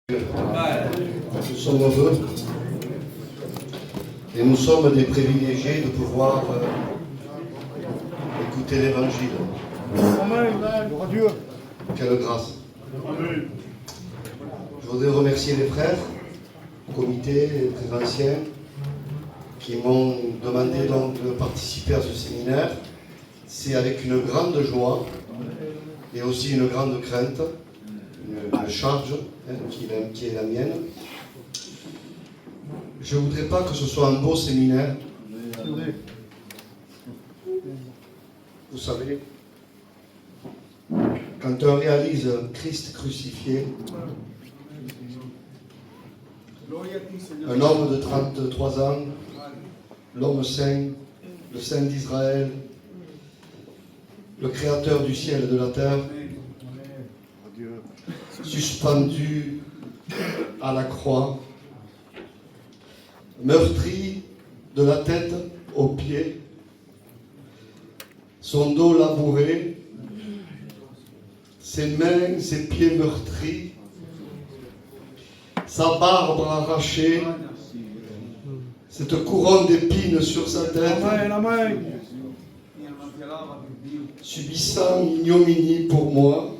Nous sommes heureux et nous sommes des privilégiés de pouvoir écouter l'Évangile. Quelle grâce. Je voudrais remercier les frères, comités, les très anciens, qui m'ont demandé donc de participer à ce séminaire. C'est avec une grande joie et aussi une grande crainte, une charge qui est la mienne. Je ne voudrais pas que ce soit un beau séminaire. Vous savez, quand on réalise Christ crucifié, un homme de 33 ans, l'homme saint, le saint d'Israël, le créateur du ciel et de la terre, suspendu à la croix, meurtri de la tête aux pieds, son dos labouré, ses mains, ses pieds meurtris, sa barbe arrachée, cette couronne d'épines sur sa tête, subissant une ignominie pour moi.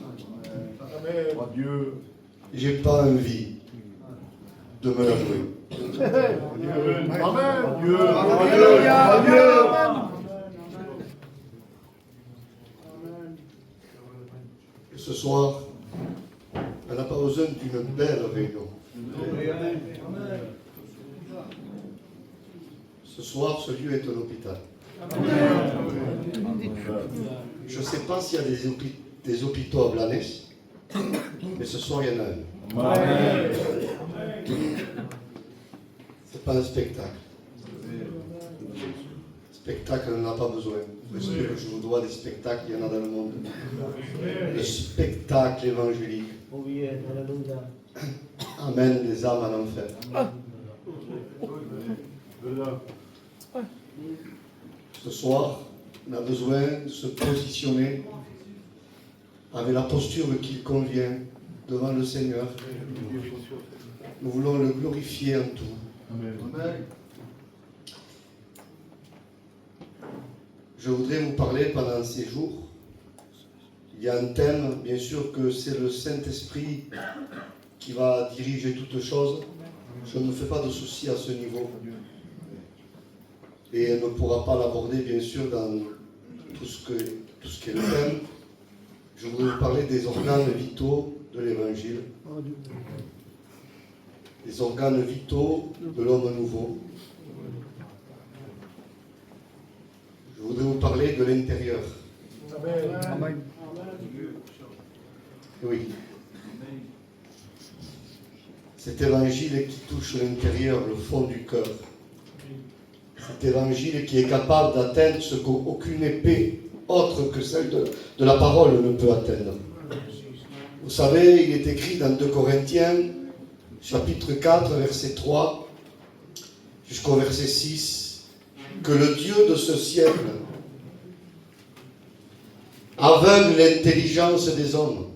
J'ai pas envie de me l'avouer. Et ce soir, on n'a pas besoin d'une belle réunion. Ce soir, ce lieu est un hôpital. Je ne sais pas s'il y a des hôpitaux à Blanes, mais ce soir, il y en a un. C'est pas un spectacle. Spectacle, on n'en a pas besoin. Parce que je vous dois des spectacles, il y en a dans le monde. Le spectacle évangélique amène les âmes en enfer. Ce soir, on a besoin de se positionner avec la posture qu'il convient devant le Seigneur. Nous voulons le glorifier en tout. Amen. Je voudrais vous parler pendant ces jours. Il y a un thème, bien sûr que c'est le Saint-Esprit qui va diriger toutes choses. Je ne me fais pas de soucis à ce niveau. Et elle ne pourra pas l'aborder, bien sûr, dans tout ce qui est le thème. Je voudrais vous parler des organes vitaux de l'Évangile. Les organes vitaux de l'homme nouveau. Je voudrais vous parler de l'intérieur. Amen. Oui. Cet évangile qui touche l'intérieur, le fond du cœur. Cet évangile qui est capable d'atteindre ce qu'aucune épée autre que celle de la parole ne peut atteindre. Vous savez, il est écrit dans 2 Corinthiens, chapitre 4, verset 3, jusqu'au verset 6, que le Dieu de ce siècle aveugle l'intelligence des hommes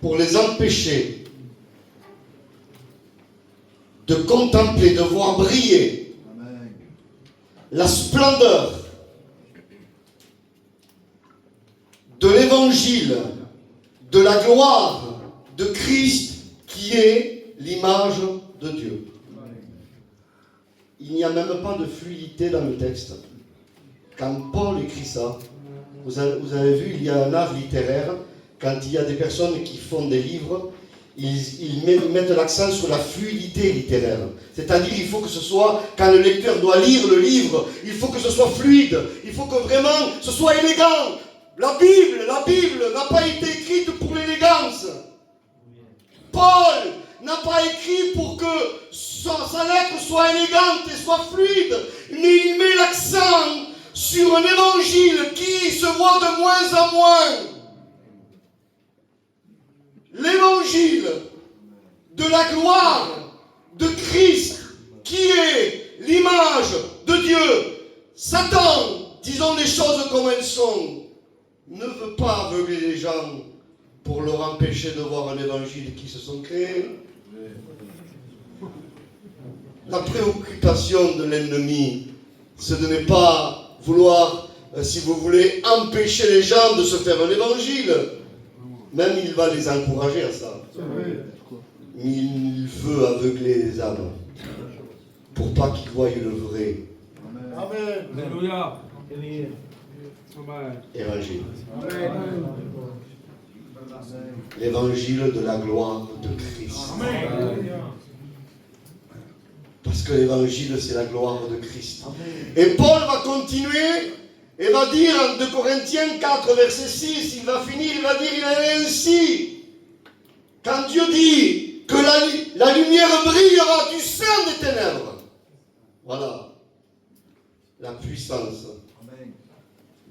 pour les empêcher de contempler, de voir briller la splendeur de l'évangile, de la gloire de Christ qui est l'image de Dieu. Il n'y a même pas de fluidité dans le texte. Quand Paul écrit ça, vous avez vu, il y a un art littéraire, quand il y a des personnes qui font des livres, ils mettent l'accent sur la fluidité littéraire. C'est-à-dire, il faut que ce soit, quand le lecteur doit lire le livre, il faut que ce soit fluide, il faut que vraiment ce soit élégant. La Bible n'a pas été écrite pour l'élégance. Paul n'a pas écrit pour que sa lettre soit élégante et soit fluide, mais il met l'accent sur un évangile qui se voit de moins en moins. L'évangile de la gloire de Christ, qui est l'image de Dieu. Satan, disons les choses comme elles sont, ne veut pas aveugler les gens pour leur empêcher de voir un évangile qui se sont créés. La préoccupation de l'ennemi, c'est de ne pas vouloir, si vous voulez, empêcher les gens de se faire un évangile. Même il va les encourager à ça. Mais il veut aveugler les âmes pour pas qu'ils voient le vrai évangile. L'évangile de la gloire de Christ. Parce que l'évangile, c'est la gloire de Christ. Et Paul va continuer et va dire en 2 Corinthiens 4, verset 6, il va finir, il va dire, il est ainsi. Quand Dieu dit que la lumière brillera du sein des ténèbres. Voilà la puissance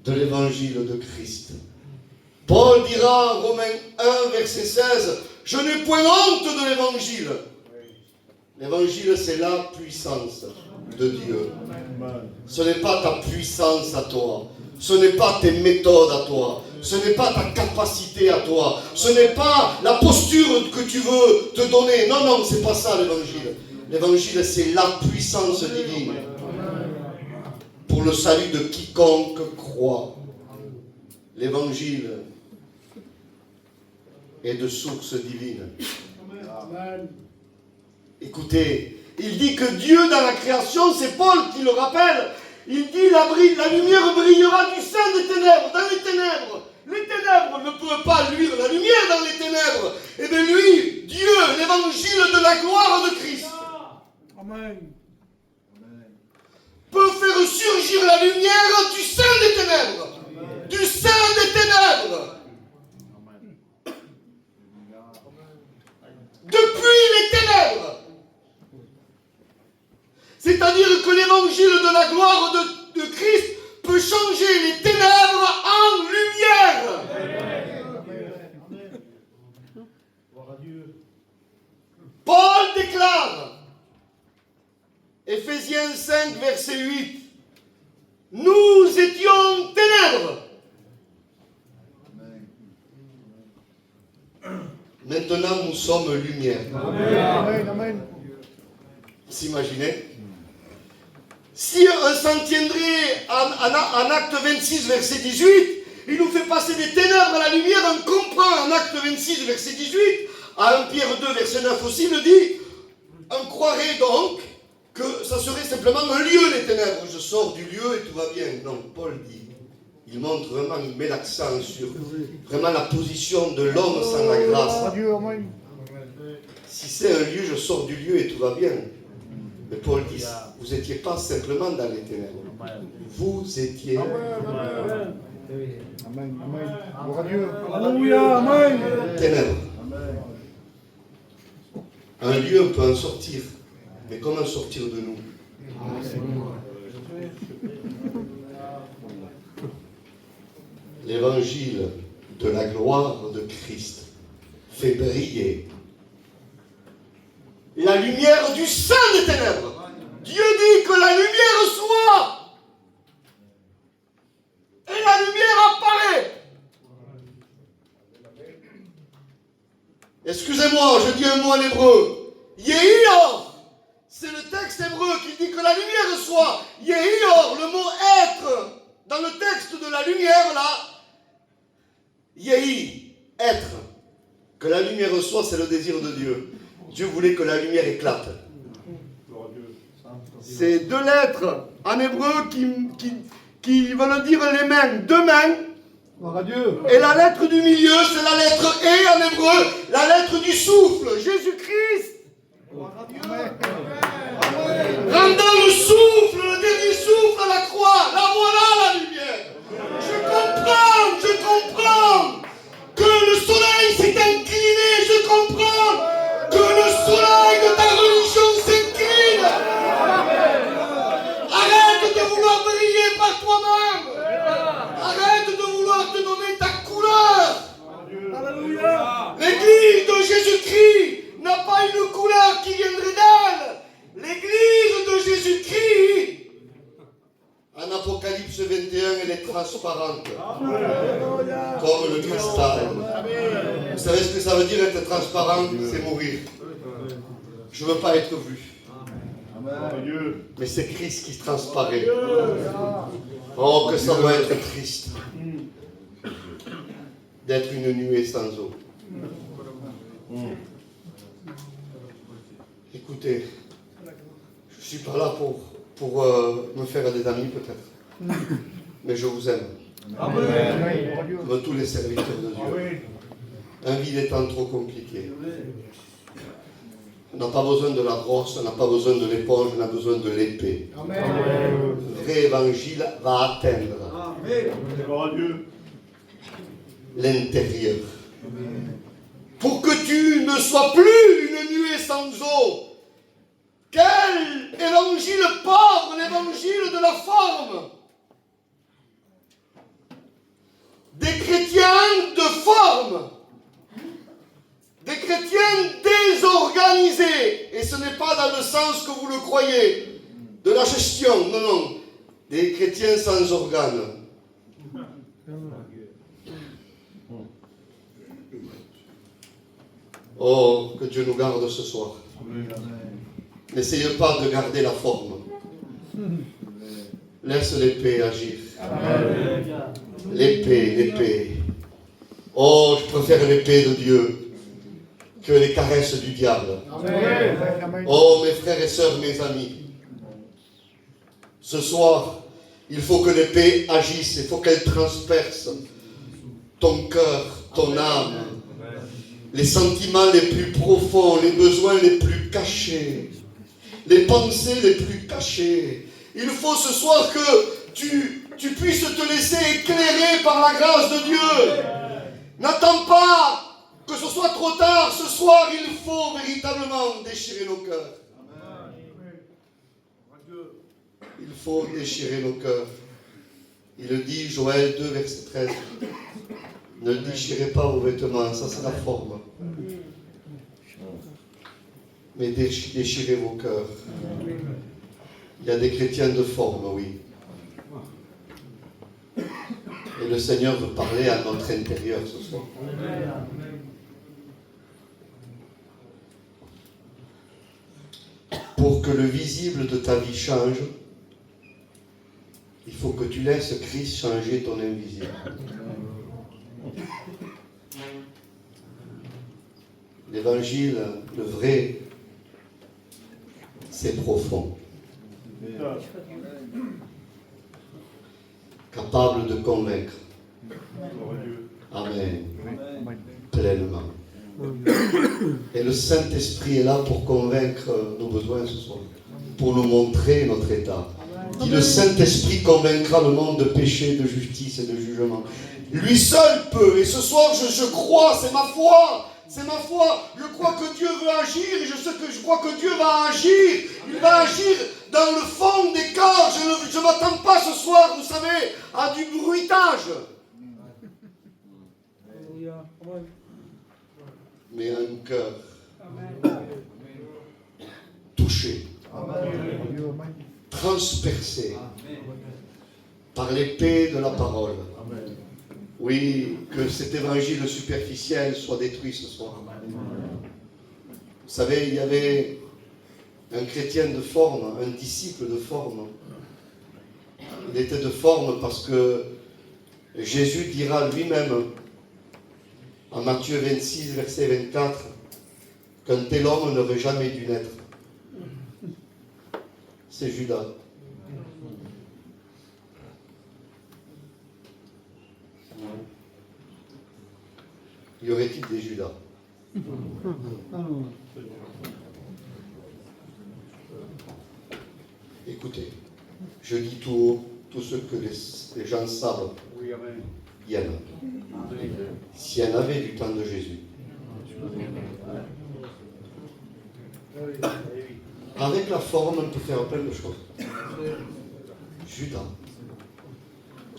de l'évangile de Christ. Paul dira en Romains 1, verset 16, je n'ai point honte de l'évangile. L'évangile, c'est la puissance de Dieu. Ce n'est pas ta puissance à toi. Ce n'est pas tes méthodes à toi. Ce n'est pas ta capacité à toi. Ce n'est pas la posture que tu veux te donner. Non, non, c'est pas ça l'évangile. L'évangile, c'est la puissance divine pour le salut de quiconque croit. L'évangile est de source divine. Écoutez, il dit que Dieu dans la création, c'est Paul qui le rappelle, il dit la lumière brillera du sein des ténèbres, dans les ténèbres. Les ténèbres ne peuvent pas luire la lumière dans les ténèbres. Et bien lui, Dieu, l'évangile de la gloire de Christ, peut faire surgir la lumière du sein des ténèbres. Du sein des ténèbres. Depuis les ténèbres. C'est-à-dire que l'évangile de la gloire de Christ peut changer les ténèbres en lumière. Paul déclare, Éphésiens 5, verset 8, nous étions ténèbres. Maintenant, nous sommes lumière. Amen. Vous imaginez? Si on s'en tiendrait en acte 26, verset 18, il nous fait passer des ténèbres à la lumière, on comprend en acte 26, verset 18, à 1 Pierre 2, verset 9 aussi, il dit, on croirait donc que ça serait simplement un lieu, les ténèbres. Je sors du lieu et tout va bien. Non, Paul dit, il montre vraiment, il met l'accent sur vraiment la position de l'homme sans la grâce. Si c'est un lieu, je sors du lieu et tout va bien. Mais Paul dit, vous n'étiez pas simplement dans les ténèbres. Vous étiez... Amen. Alléluia. Amen. Ténèbres. Un lieu peut en sortir. Mais comment sortir de nous? L'évangile de la gloire de Christ fait briller la lumière du sein des ténèbres. Dieu dit que la lumière soit. Et la lumière apparaît. Excusez-moi, je dis un mot en hébreu. Yehior. C'est le texte hébreu qui dit que la lumière soit. Yehior, le mot être, dans le texte de la lumière, là. Yehi, être. Que la lumière soit, c'est le désir de Dieu. Dieu voulait que la lumière éclate. C'est deux lettres en hébreu qui veulent dire les mains. Deux mains. Et la lettre du milieu, c'est la lettre E en hébreu, la lettre du souffle. Jésus-Christ. Rendant le souffle, le dernier souffle à la croix. Là voilà la lumière. Je comprends que le soleil s'est incliné. Je comprends que le soleil de ta religion s'incline. Arrête de vouloir briller par toi-même. Arrête de vouloir te donner ta couleur. Alléluia. L'église de Jésus-Christ n'a pas une couleur qui viendrait d'elle. L'église de Jésus-Christ, en Apocalypse 21, elle est transparente. Comme le cristal. savez ce que ça veut dire être transparent? C'est mourir. Je ne veux pas être vu. Mais c'est Christ qui transparaît. Oh, que ça doit être triste d'être une nuée sans eau. Écoutez, je ne suis pas là pour me faire des amis peut-être, mais je vous aime. Comme tous les serviteurs de Dieu. Un vie étant trop compliqué. On n'a pas besoin de la brosse, on n'a pas besoin de l'éponge, on a besoin de l'épée. Le vrai évangile va atteindre l'intérieur. Pour que tu ne sois plus une nuée sans eau. Quel évangile pauvre, l'évangile de la forme. Des chrétiens de forme. Des chrétiens désorganisés. Et ce n'est pas dans le sens que vous le croyez, de la gestion, non, non. Des chrétiens sans organes. Oh, que Dieu nous garde ce soir. N'essayez pas de garder la forme. Laisse l'épée agir. L'épée, l'épée. Oh, je préfère l'épée de Dieu que les caresses du diable. Oh, mes frères et sœurs, mes amis. Ce soir, il faut que l'épée agisse. Il faut qu'elle transperce ton cœur, ton âme. Les sentiments les plus profonds, les besoins les plus cachés, les pensées les plus cachées. Il faut ce soir que tu puisses te laisser éclairer par la grâce de Dieu. N'attends pas que ce soit trop tard. Ce soir, il faut véritablement déchirer nos cœurs. Il faut déchirer nos cœurs. Il le dit, Joël 2, verset 13. Ne déchirez pas vos vêtements, ça c'est la forme. Mais déchirez vos cœurs. Il y a des chrétiens de forme, oui. Et le Seigneur veut parler à notre intérieur ce soir. Pour que le visible de ta vie change, il faut que tu laisses Christ changer ton invisible. L'évangile, le vrai, c'est profond. Capable de convaincre. Amen. Pleinement. Et le Saint-Esprit est là pour convaincre nos besoins ce soir. Pour nous montrer notre état. Dit le Saint-Esprit convaincra le monde de péché, de justice et de jugement. Lui seul peut. Et ce soir, je crois, c'est ma foi. C'est ma foi. Je crois que Dieu veut agir. Et je crois que Dieu va agir. Il va agir dans le fond des cœurs. Je ne m'attends pas ce soir, vous savez, à du bruitage. Mais un cœur touché, transpercé par l'épée de la parole. Oui, que cet évangile superficiel soit détruit ce soir. Vous savez, il y avait un chrétien de forme, un disciple de forme. Il était de forme parce que Jésus dira lui-même en Matthieu 26, verset 24, qu'un tel homme n'aurait jamais dû naître. C'est Judas. Y aurait-il des Judas? Écoutez, je dis tout haut, tout ce que les gens savent. Il y en a. S'il y en avait du temps de Jésus. Avec la forme, on peut faire plein de choses. Judas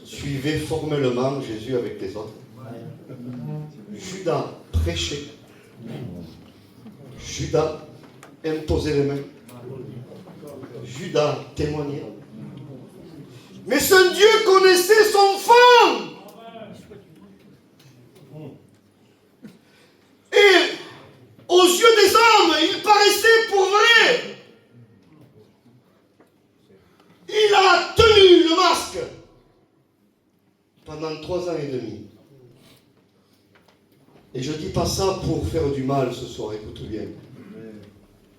suivait formellement Jésus avec les autres. Judas prêchait. Judas imposait les mains. Judas témoignait. Mais ce Dieu connaissait son fond. hommes, il paraissait pour vrai. Il a tenu le masque pendant 3 ans et demi. Et je ne dis pas ça pour faire du mal ce soir, écoute bien.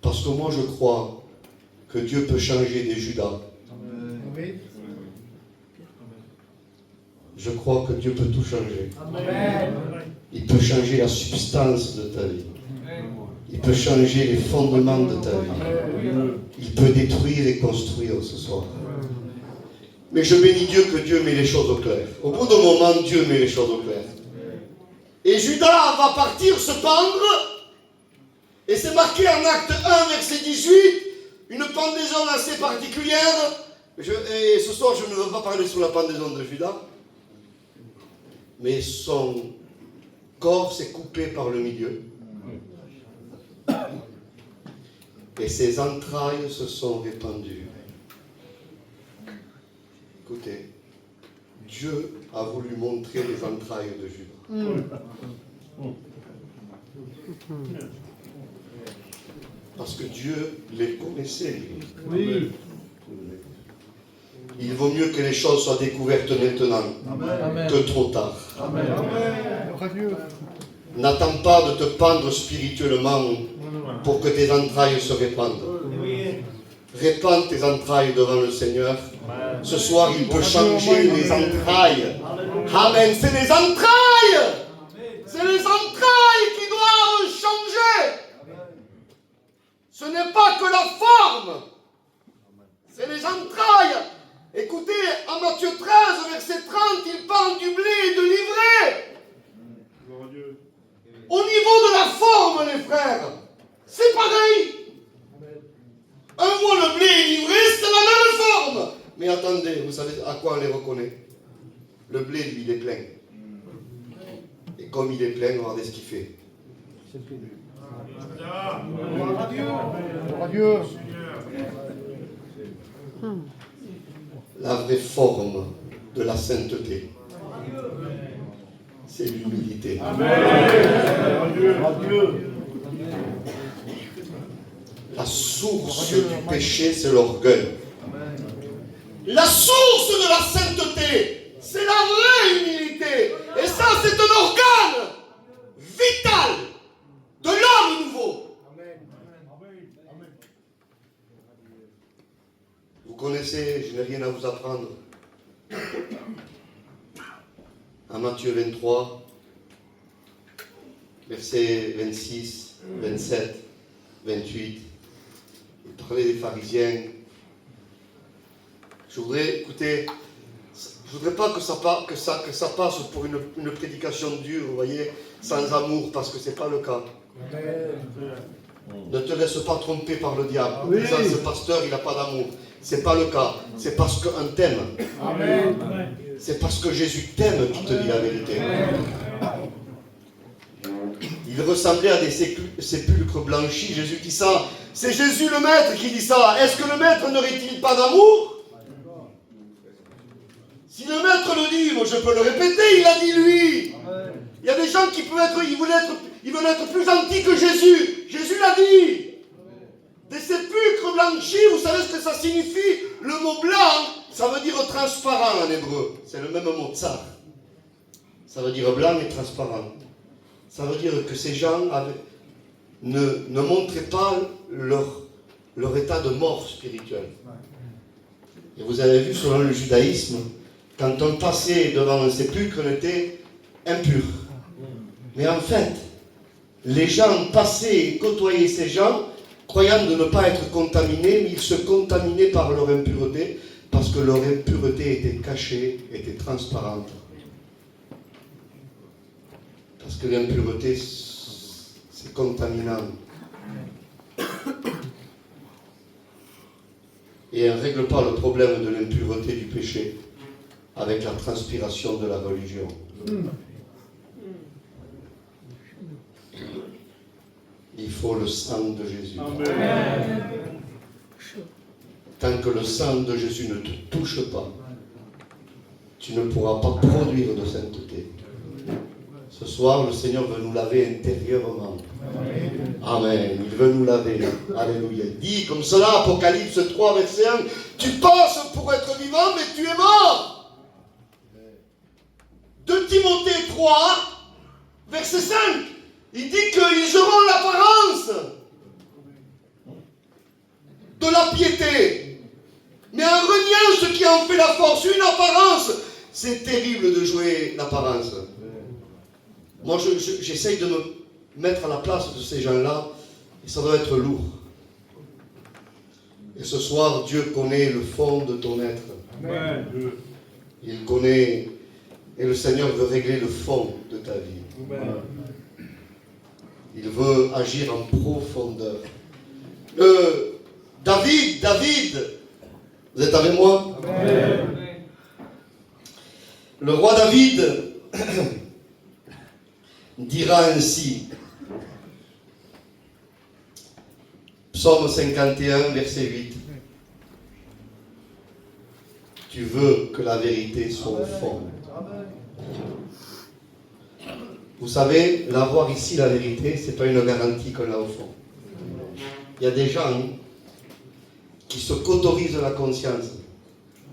Parce que moi je crois que Dieu peut changer des Judas. Je crois que Dieu peut tout changer. Il peut changer la substance de ta vie. Il peut changer les fondements de ta vie. Il peut détruire et construire ce soir. Mais je bénis Dieu que Dieu met les choses au clair. Au bout d'un moment, Dieu met les choses au clair. Et Judas va partir se pendre. Et c'est marqué en Acte 1, verset 18, une pendaison assez particulière. Et ce soir, je ne veux pas parler sur la pendaison de Judas. Mais son corps s'est coupé par le milieu. Et ses entrailles se sont répandues. Écoutez, Dieu a voulu montrer les entrailles de Judas. Parce que Dieu les connaissait. Oui. Il vaut mieux que les choses soient découvertes maintenant que trop tard. Amen. N'attends pas de te pendre spirituellement pour que tes entrailles se répandent. Répands tes entrailles devant le Seigneur. Ce soir, il peut changer les entrailles. Amen. C'est les entrailles. C'est les entrailles qui doivent changer. Ce n'est pas que la forme. C'est les entrailles. Écoutez, en Matthieu 13, verset 30, il parle du blé et de l'ivraie. Au niveau de la forme, les frères, c'est pareil. Un mot, le blé et l'ivraie, c'est la même forme. Mais attendez, vous savez à quoi on les reconnaît? Le blé, lui, il est plein. Et comme il est plein, regardez ce qu'il fait. La vraie forme de la sainteté, c'est l'humilité. La source du péché, c'est l'orgueil. La source de la sainteté, c'est la vraie humilité. Et ça, c'est un organe vital de l'homme nouveau. Vous connaissez, je n'ai rien à vous apprendre. En Matthieu 23, versets 26, 27, 28, il parlait des pharisiens. Je voudrais pas que ça passe pour une prédication dure, vous voyez, sans amour, parce que ce n'est pas le cas. Ne te laisse pas tromper par le diable. En disant, ce pasteur, il n'a pas d'amour. Ce n'est pas le cas. C'est parce qu'un t'aime. C'est parce que Jésus t'aime qu'il te dit la vérité. Il ressemblait à des sépulcres blanchis. Jésus dit ça. C'est Jésus le Maître qui dit ça. Est-ce que le Maître n'aurait-il pas d'amour? Si le Maître le dit, moi je peux le répéter, il a dit lui. Il y a des gens qui veulent être plus gentils que Jésus. Jésus l'a dit. Des sépulcres blanchis, vous savez ce que ça signifie? Le mot blanc, ça veut dire transparent en hébreu. C'est le même mot tsar. Ça veut dire blanc et transparent. Ça veut dire que ces gens ne montraient pas leur état de mort spirituelle. Et vous avez vu, selon le judaïsme, quand on passait devant un sépulcre, on était impur. Mais en fait, les gens passaient et côtoyaient ces gens, croyant de ne pas être contaminés, mais ils se contaminaient par leur impureté, parce que leur impureté était cachée, était transparente. Parce que l'impureté, c'est contaminant. Et elle ne règle pas le problème de l'impureté du péché avec la transpiration de la religion. Il faut le sang de Jésus. Amen. Tant que le sang de Jésus ne te touche pas, tu ne pourras pas produire de sainteté. Ce Ce soir, le Seigneur veut nous laver intérieurement. Amen. Amen. Il veut nous laver. Alléluia. Il dit comme cela, Apocalypse 3, verset 1, tu passes pour être vivant, mais tu es mort. 2 Timothée 3, verset 5, il dit qu'ils auront l'apparence de la piété, mais en reniant ce qui en fait la force, une apparence. C'est terrible de jouer l'apparence. Moi, j'essaye de me mettre à la place de ces gens-là, et ça doit être lourd. Et ce soir, Dieu connaît le fond de ton être. Amen. Il connaît, et le Seigneur veut régler le fond de ta vie. Amen. Il veut agir en profondeur. David, vous êtes avec moi? Amen. Le roi David dira ainsi, Psaume 51, verset 8, tu veux que la vérité soit au fond. Vous savez, l'avoir ici, la vérité, ce n'est pas une garantie qu'on l'a au fond. Il y a des gens qui se qu'autorisent la conscience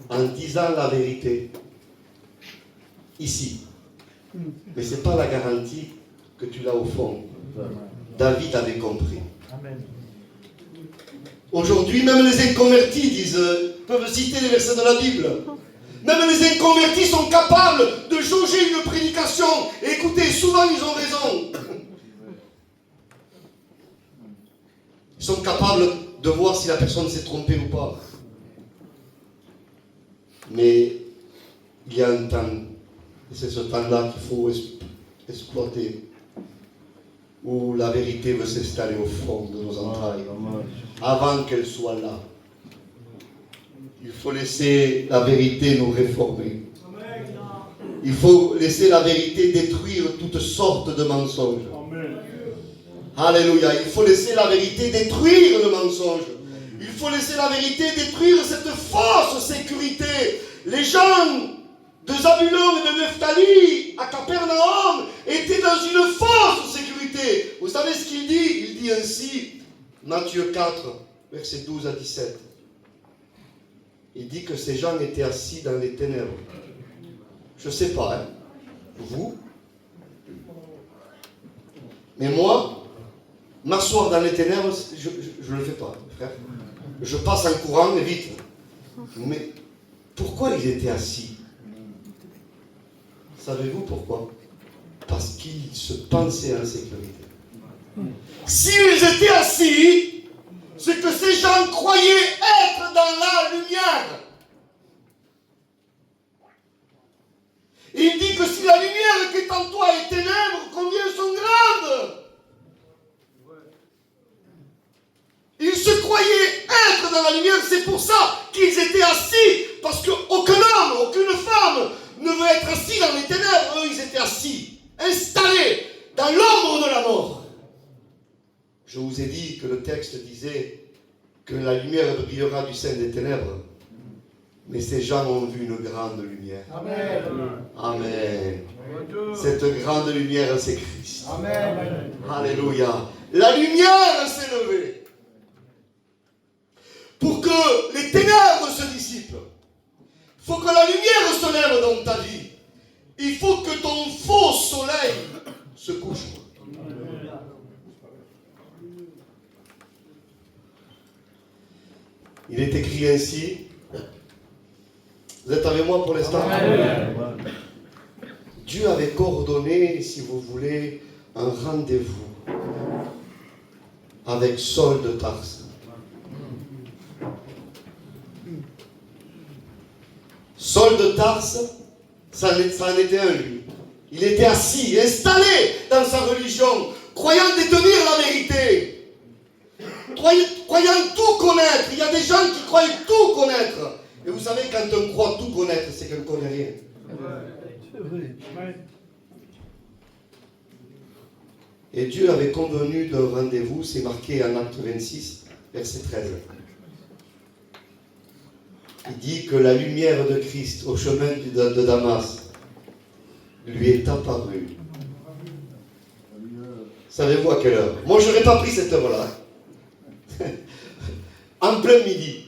en disant la vérité ici. Mais ce n'est pas la garantie que tu l'as au fond. David avait compris. Aujourd'hui, même les inconvertis peuvent citer les versets de la Bible. Même les inconvertis sont capables de jauger une prédication. Et écoutez, souvent ils ont raison. Ils sont capables de voir si la personne s'est trompée ou pas. Mais il y a un temps, et c'est ce temps-là qu'il faut exploiter, où la vérité veut s'installer au fond de nos entrailles, avant qu'elle soit là. Il faut laisser la vérité nous réformer. Il faut laisser la vérité détruire toutes sortes de mensonges. Alléluia. Il faut laisser la vérité détruire le mensonge. Il faut laisser la vérité détruire cette fausse sécurité. Les gens de Zabulon et de Nephtali à Capernaum étaient dans une fausse sécurité. Vous savez ce qu'il dit? Il dit ainsi, Matthieu 4, versets 12 à 17. Il dit que ces gens étaient assis dans les ténèbres. Je ne sais pas, hein? Vous? Mais moi, m'asseoir dans les ténèbres, je ne le fais pas, frère. Je passe en courant et vite. Mais pourquoi ils étaient assis? Savez-vous pourquoi? Parce qu'ils se pensaient en sécurité. S'ils étaient assis, c'est que ces gens croyaient être dans la lumière. Il dit que si la lumière qui est en toi est ténèbres, combien sont grandes? Ils se croyaient être dans la lumière, c'est pour ça qu'ils étaient assis. Parce qu'aucun homme, aucune femme ne veut être assis dans les ténèbres. Eux, ils étaient assis, installés dans l'ombre de la mort. Je vous ai dit que le texte disait que la lumière brillera du sein des ténèbres. Mais ces gens ont vu une grande lumière. Amen. Amen. Cette grande lumière, c'est Christ. Amen. Alléluia. La lumière s'est levée. Pour que les ténèbres se dissipent, il faut que la lumière se lève dans ta vie. Il faut que ton faux soleil se couche. Il est écrit ainsi. Vous êtes avec moi pour l'instant? Dieu avait coordonné, si vous voulez, un rendez-vous avec Saul de Tarse. Saul de Tarse, ça en était un, lui. Il était assis, installé dans sa religion, croyant détenir la vérité, croyant tout connaître. Il y a des gens qui croient tout connaître. Et vous savez, quand on croit tout connaître, c'est qu'on ne connaît rien. Et Dieu avait convenu d'un rendez-vous, c'est marqué en Acte 26, verset 13. Il dit que la lumière de Christ au chemin de Damas lui est apparue Savez-vous à quelle heure? Moi, je n'aurais pas pris cette heure-là. En plein midi.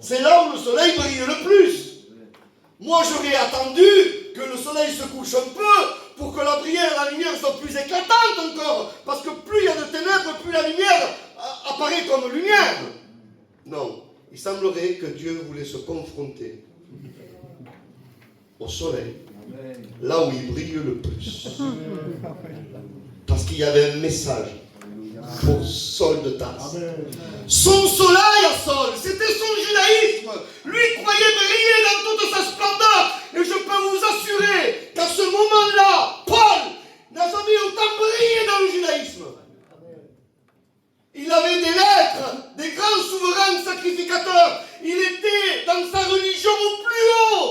C'est là où le soleil brille le plus. Moi, j'aurais attendu que le soleil se couche un peu pour que la lumière soit plus éclatante encore. Parce que plus il y a de ténèbres, plus la lumière apparaît comme lumière. Non, il semblerait que Dieu voulait se confronter au soleil, là où il brille le plus. Parce qu'il y avait un message pour Saul de Tarse. Son soleil à Saul, c'était son judaïsme. Lui croyait briller dans toute sa splendeur. Et je peux vous assurer qu'à ce moment-là, Paul n'a jamais autant brillé dans le judaïsme. Il avait des lettres, des grands souverains sacrificateurs. Il était dans sa religion au plus haut.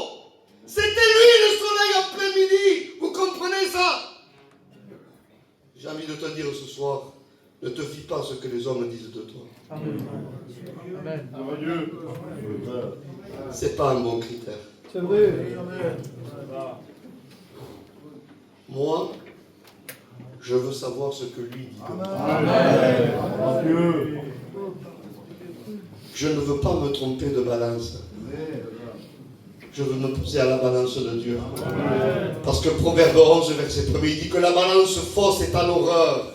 C'était lui le soleil en plein midi. Vous comprenez ça? J'ai envie de te dire ce soir, ne te fie pas à ce que les hommes disent de toi. Amen. C'est pas un bon critère. C'est vrai. Moi, je veux savoir ce que lui dit. Amen. Je ne veux pas me tromper de balance. Je veux me poser à la balance de Dieu. Parce que Proverbe 11, verset 1, il dit que la balance fausse est en horreur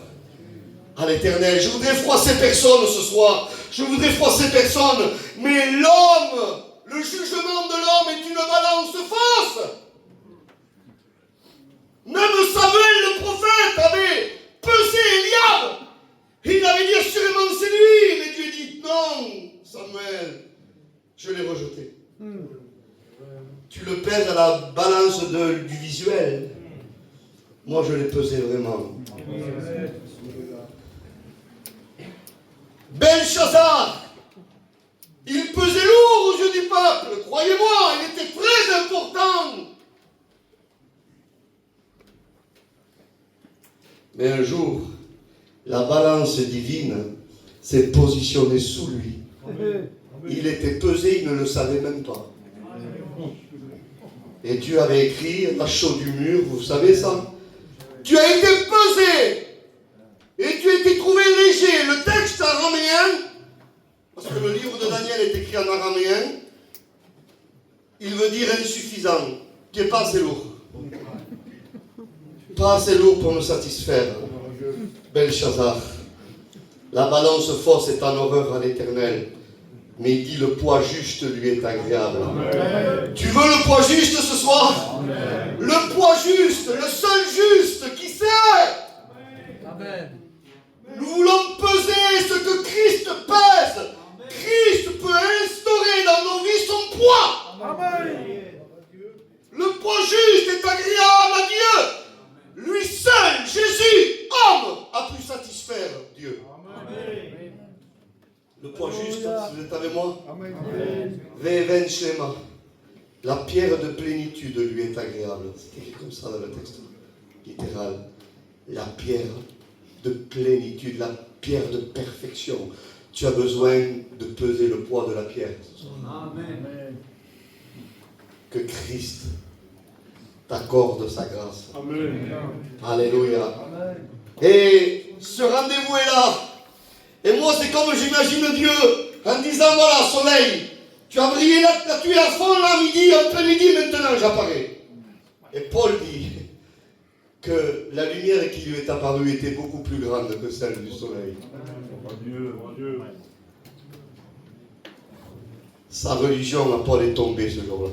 à l'Éternel. Je voudrais froisser personne ce soir. Je voudrais froisser personne. Mais l'homme, le jugement de l'homme est une balance fausse. Même Samuel le prophète avait pesé Eliab. Il avait dit assurément c'est lui. Mais Dieu dit non, Samuel, je l'ai rejeté. Tu le pèses à la balance du visuel. Moi, je l'ai pesé vraiment. Belshazzar, il pesait lourd aux yeux du peuple. Croyez-moi, il était très important. Mais un jour, la balance divine s'est positionnée sous lui. Il était pesé, il ne le savait même pas. Et Dieu avait écrit, la chaux du mur, vous savez ça? Tu as été pesé et tu as été trouvé léger. Le texte araméen, parce que le livre de Daniel est écrit en araméen, il veut dire insuffisant. Tu n'es pas assez lourd. Pas assez lourd pour me satisfaire. Belshazzar, la balance fausse est en horreur à l'Éternel. Mais il dit le poids juste lui est agréable. Amen. Tu veux le poids juste ce soir? Amen. Le poids juste, le seul juste qui sait. Amen. Nous voulons peser ce que Christ pèse. Amen. Christ peut instaurer dans nos vies son poids. Amen. Le poids juste est agréable à Dieu. Lui seul, Jésus, homme, a pu satisfaire Dieu. Amen. Le poids juste, si vous êtes avec moi. Veven Shlema. La pierre de plénitude lui est agréable. C'est écrit comme ça dans le texte littéral. La pierre de plénitude, la pierre de perfection. Tu as besoin de peser le poids de la pierre. Amen. Que Christ t'accorde sa grâce. Amen. Alléluia. Amen. Et ce rendez-vous est là. Et moi, c'est comme j'imagine Dieu en disant, voilà, soleil, tu as brillé là, tu es à fond là, midi, après-midi, maintenant j'apparais. Et Paul dit que la lumière qui lui est apparue était beaucoup plus grande que celle du soleil. Dieu. Sa religion à Paul est tombée ce jour-là.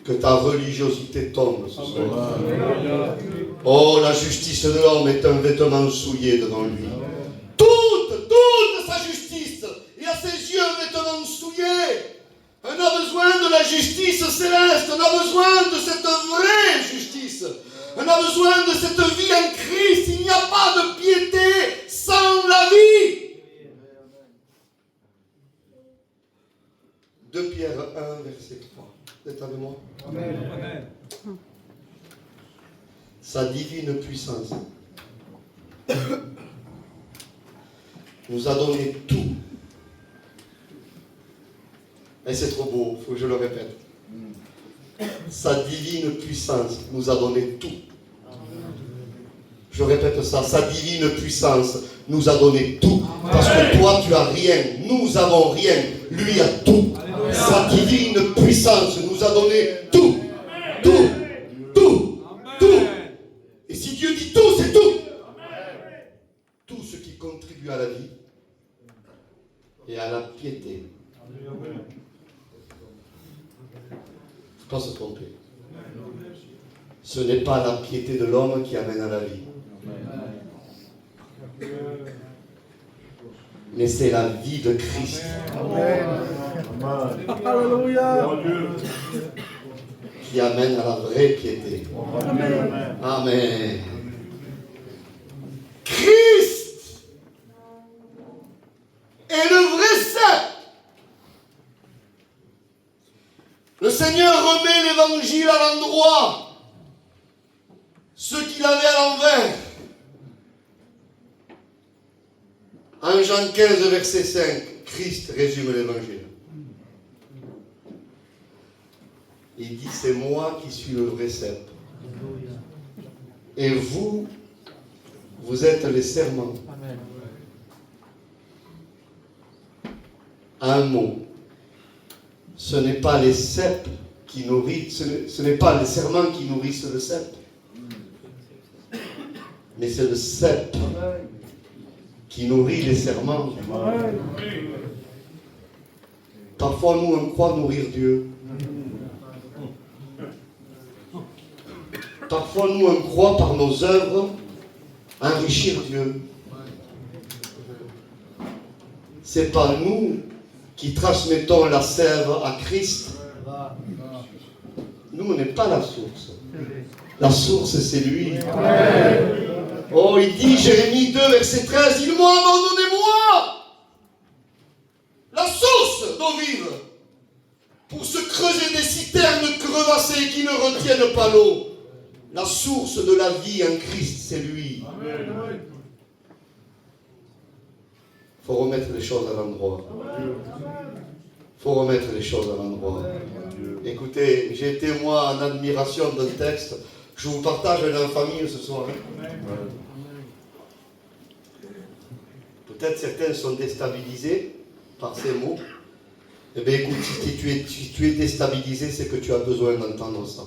Que ta religiosité tombe ce soir. Oh, la justice de l'homme est un vêtement souillé devant lui. Toute sa justice est à ses yeux un vêtement souillé. On a besoin de la justice céleste. On a besoin de cette vraie justice. On a besoin de cette vie en Christ. Il n'y a pas de piété sans la vie. 2 Pierre 1, verset 3. Vous êtes avec moi? Amen. Sa divine puissance nous a donné tout. Et c'est trop beau, il faut que je le répète. Sa divine puissance nous a donné tout. Je répète ça, sa divine puissance nous a donné tout. Parce que toi, tu as rien, nous avons rien, lui a tout. Sa divine puissance nous a donné tout. Tout. Tout. Tout. Et si Dieu dit tout, c'est tout. Tout ce qui contribue à la vie et à la piété. Il ne faut pas se tromper. Ce n'est pas la piété de l'homme qui amène à la vie. Mais c'est la vie de Christ. Alléluia. Qui amène à la vraie piété. Amen. Christ est le vrai cep. Le Seigneur remet l'évangile à l'endroit. Ceux qui l'avaient à l'envers. En Jean 15, verset 5, Christ résume l'évangile. Il dit, c'est moi qui suis le vrai cep. Et vous, vous êtes les serments. Un mot. Ce n'est pas les ceps qui nourrissent, ce n'est pas les serments qui nourrissent le cep. Mais c'est le cep qui nourrit les serments. Parfois, nous, on croit nourrir Dieu. Parfois, nous, on croit par nos œuvres enrichir Dieu. C'est pas nous qui transmettons la sève à Christ. Nous, on n'est pas la source. La source, c'est lui. Oh, il dit, Jérémie 2, verset 13, ils m'ont abandonné, moi, la source d'eau vive, pour se creuser des citernes crevassées qui ne retiennent pas l'eau. La source de la vie en Christ, c'est lui. Il faut remettre les choses à l'endroit. Il faut remettre les choses à l'endroit. Écoutez, j'ai été moi en admiration d'un texte. Je vous partage dans la famille ce soir. Peut-être certains sont déstabilisés par ces mots. Eh bien écoute, si tu es déstabilisé, c'est que tu as besoin d'entendre ça.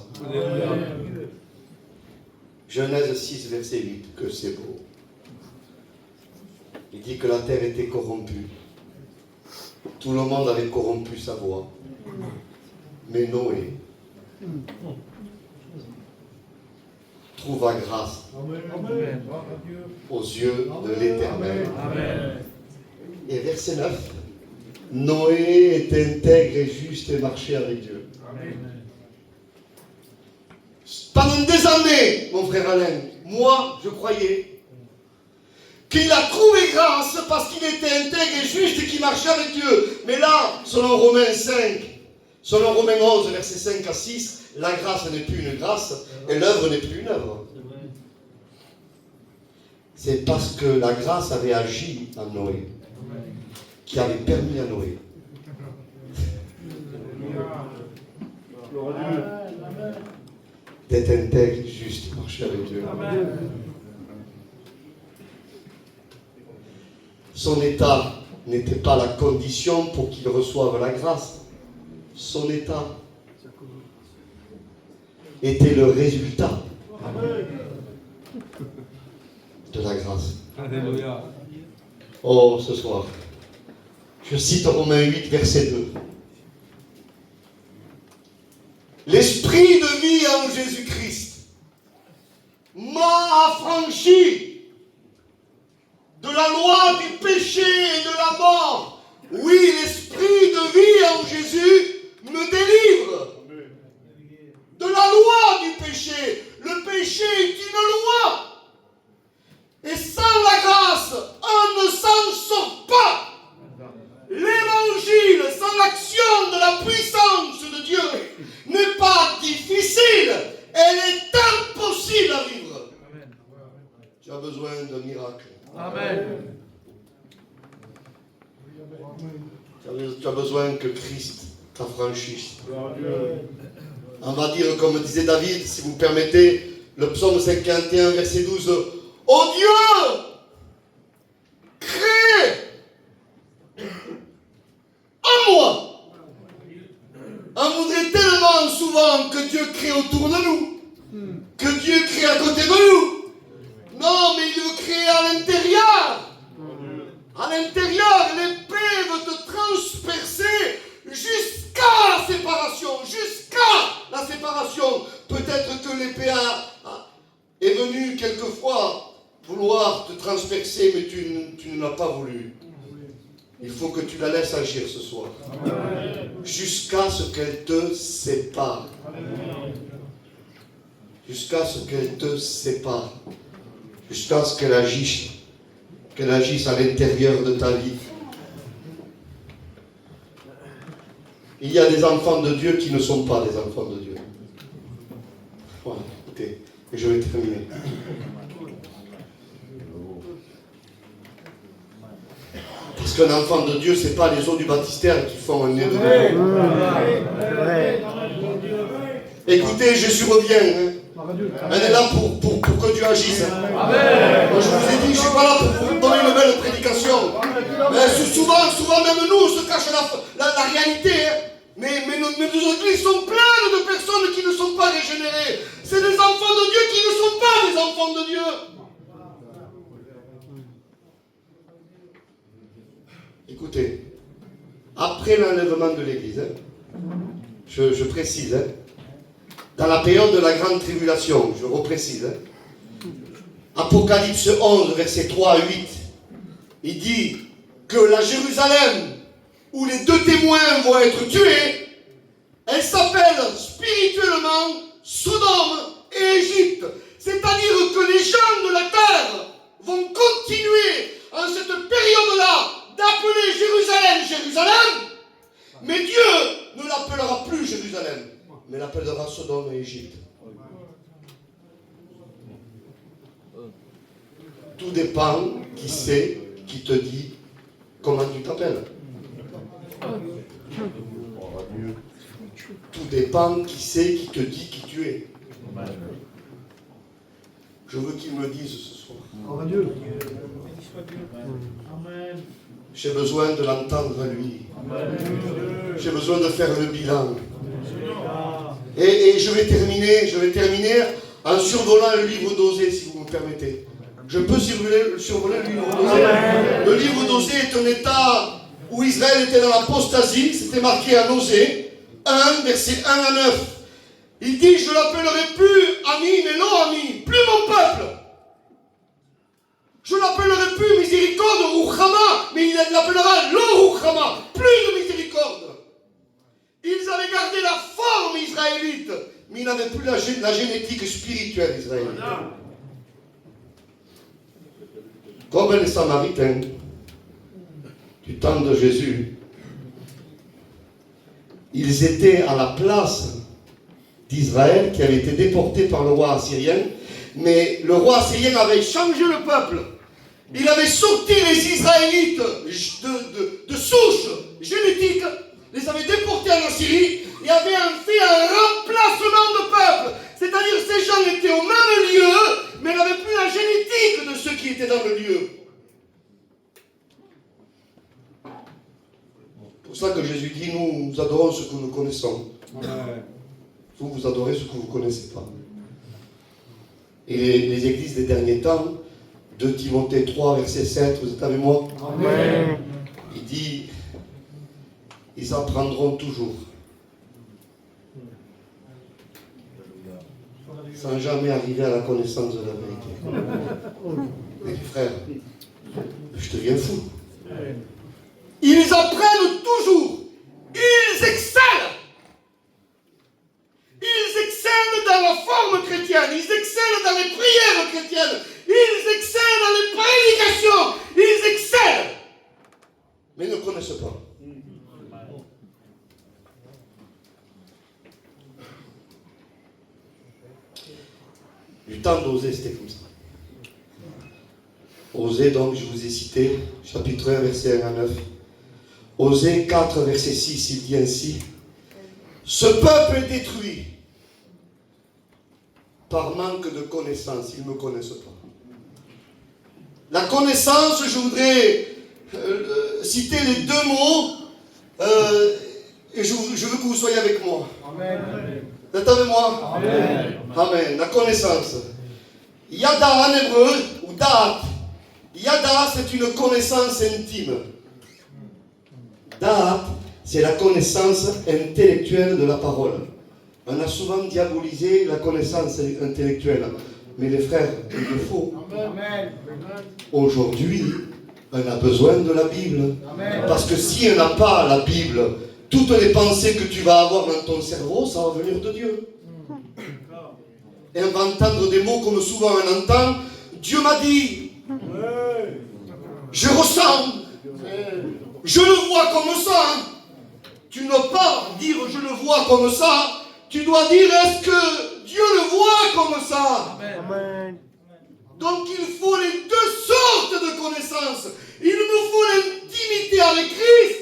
Genèse 6, verset 8, que c'est beau. Il dit que la terre était corrompue. Tout le monde avait corrompu sa voix. Mais Noé trouva grâce aux yeux de l'Éternel. Et verset 9, Noé était intègre et juste et marchait avec Dieu. Pendant des années, mon frère Alain, moi, je croyais qu'il a trouvé grâce parce qu'il était intègre et juste et qu'il marchait avec Dieu. Mais là, selon Romains 5, selon Romains 11, versets 5 à 6, la grâce n'est plus une grâce et l'œuvre n'est plus une œuvre. C'est parce que la grâce avait agi en Noé, qui avait permis à Noé d'être intègre, juste et marcher avec Dieu. Son état n'était pas la condition pour qu'il reçoive la grâce. Son état était le résultat de la grâce. Alléluia. Oh, ce soir, je cite Romains 8, verset 2. L'esprit de vie en Jésus-Christ m'a affranchi de la loi du péché et de la mort. Oui, l'esprit de vie en Jésus me délivre de la loi du péché. Le péché est une loi. Et sans la grâce, on ne s'en sort pas. L'évangile, sans l'action de la puissance de Dieu, n'est pas difficile. Elle est impossible à vivre. Amen. Tu as besoin d'un miracle. Amen. Tu as besoin que Christ t'affranchisse. On va dire, comme disait David, si vous permettez, le psaume 51, verset 12. créé à l'intérieur. À l'intérieur, l'épée veut te transpercer jusqu'à la séparation. Jusqu'à la séparation. Peut-être que l'épée est venue quelquefois vouloir te transpercer, mais tu ne l'as pas voulu. Il faut que tu la laisses agir ce soir. Jusqu'à ce qu'elle te sépare. Jusqu'à ce qu'elle te sépare. Jusqu'à ce qu'elle agisse à l'intérieur de ta vie. Il y a des enfants de Dieu qui ne sont pas des enfants de Dieu. Voilà, écoutez, et je vais terminer. Parce qu'un enfant de Dieu, ce n'est pas les eaux du baptistère qui font un nez de Dieu. Écoutez, Jésus revient. Elle est là pour que Dieu agisse. Moi, je vous ai dit, je ne suis pas là pour vous donner une belle prédication. Mais souvent même nous, on se cache la réalité. Mais nos églises sont pleines de personnes qui ne sont pas régénérées. C'est des enfants de Dieu qui ne sont pas des enfants de Dieu. Écoutez, après l'enlèvement de l'Église, je précise, dans la période de la grande tribulation, je reprécise, Apocalypse 11, versets 3 à 8, il dit que la Jérusalem, où les deux témoins vont être tués, elle s'appelle spirituellement Sodome et Égypte. C'est-à-dire que les gens de la terre vont continuer en cette période-là d'appeler Jérusalem, Jérusalem, mais Dieu ne l'appellera plus Jérusalem, mais l'appellera Sodome et Égypte. Tout dépend qui c'est qui te dit comment tu t'appelles. Tout dépend qui c'est qui te dit qui tu es. Je veux qu'il me dise ce soir. J'ai besoin de l'entendre lui. J'ai besoin de faire le bilan. Et je vais terminer en survolant le livre d'Osée, si vous me permettez. Je peux survoler le livre d'Osée. Le livre d'Osée est un état où Israël était dans l'apostasie. C'était marqué en Osée 1, versets 1 à 9. Il dit, je ne l'appellerai plus ami, mais non ami, plus mon peuple. Je ne l'appellerai plus miséricorde ou Ruchama, mais il l'appellera lo Ruchama, plus de miséricorde. Ils avaient gardé la forme israélite, mais ils n'avaient plus la génétique spirituelle israélite. Comme les Samaritains du temps de Jésus, ils étaient à la place d'Israël qui avait été déporté par le roi assyrien, mais le roi assyrien avait changé le peuple. Il avait sorti les Israélites de souche génétique, les avait déportés en Assyrie et avait fait un remplacement de peuple. C'est-à-dire que ces gens étaient au même lieu, mais n'avaient plus la génétique de ceux qui étaient dans le lieu. C'est pour ça que Jésus dit, nous adorons ce que nous connaissons. Vous adorez ce que vous ne connaissez pas. Et les églises des derniers temps, 2 Timothée 3, verset 7, vous êtes avec moi? Amen. Il dit, ils apprendront toujours. Sans jamais arriver à la connaissance de la vérité. Mais frère, je deviens fou. Ils apprennent toujours. Ils excellent. Ils excellent dans la forme chrétienne. Ils excellent dans les prières chrétiennes. Ils excellent dans les prédications. Ils excellent. Mais ils ne connaissent pas. Du temps d'Osée, c'était comme ça. Osée, donc, je vous ai cité, chapitre 1, verset 1 à 9. Osée 4, verset 6, il dit ainsi. Ce peuple est détruit par manque de connaissance. Ils ne me connaissent pas. La connaissance, je voudrais citer les 2 mots et je veux que vous soyez avec moi. Amen. Vous êtes avec moi? Amen. Amen. La connaissance. Yada en hébreu, ou da'at, Yada, c'est une connaissance intime. Da'at, c'est la connaissance intellectuelle de la parole. On a souvent diabolisé la connaissance intellectuelle. Mais les frères, il le faut. Aujourd'hui, on a besoin de la Bible. Parce que si on n'a pas la Bible, toutes les pensées que tu vas avoir dans ton cerveau, ça va venir de Dieu. Et on va entendre des mots comme souvent on entend. Dieu m'a dit. Je ressens. Je le vois comme ça. Tu ne dois pas dire je le vois comme ça. Tu dois dire est-ce que Dieu le voit comme ça. Amen. Donc il faut les deux sortes de connaissances. Il nous faut l'intimité avec Christ.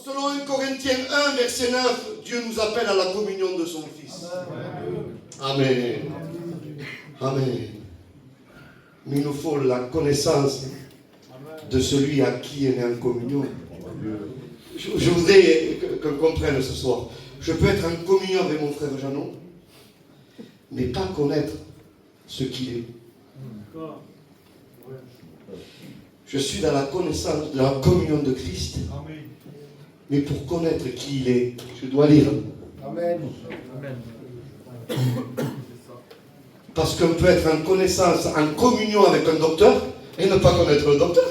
Selon 1 Corinthiens 1, verset 9, Dieu nous appelle à la communion de son Fils. Amen. Amen. Mais il nous faut la connaissance de celui à qui on est en communion. Je voudrais qu'on comprenne ce soir. Je peux être en communion avec mon frère Jeannot, mais pas connaître ce qu'il est. Je suis dans la connaissance de la communion de Christ. Mais pour connaître qui il est, je dois lire. Amen. Parce qu'on peut être en connaissance, en communion avec un docteur et ne pas connaître le docteur.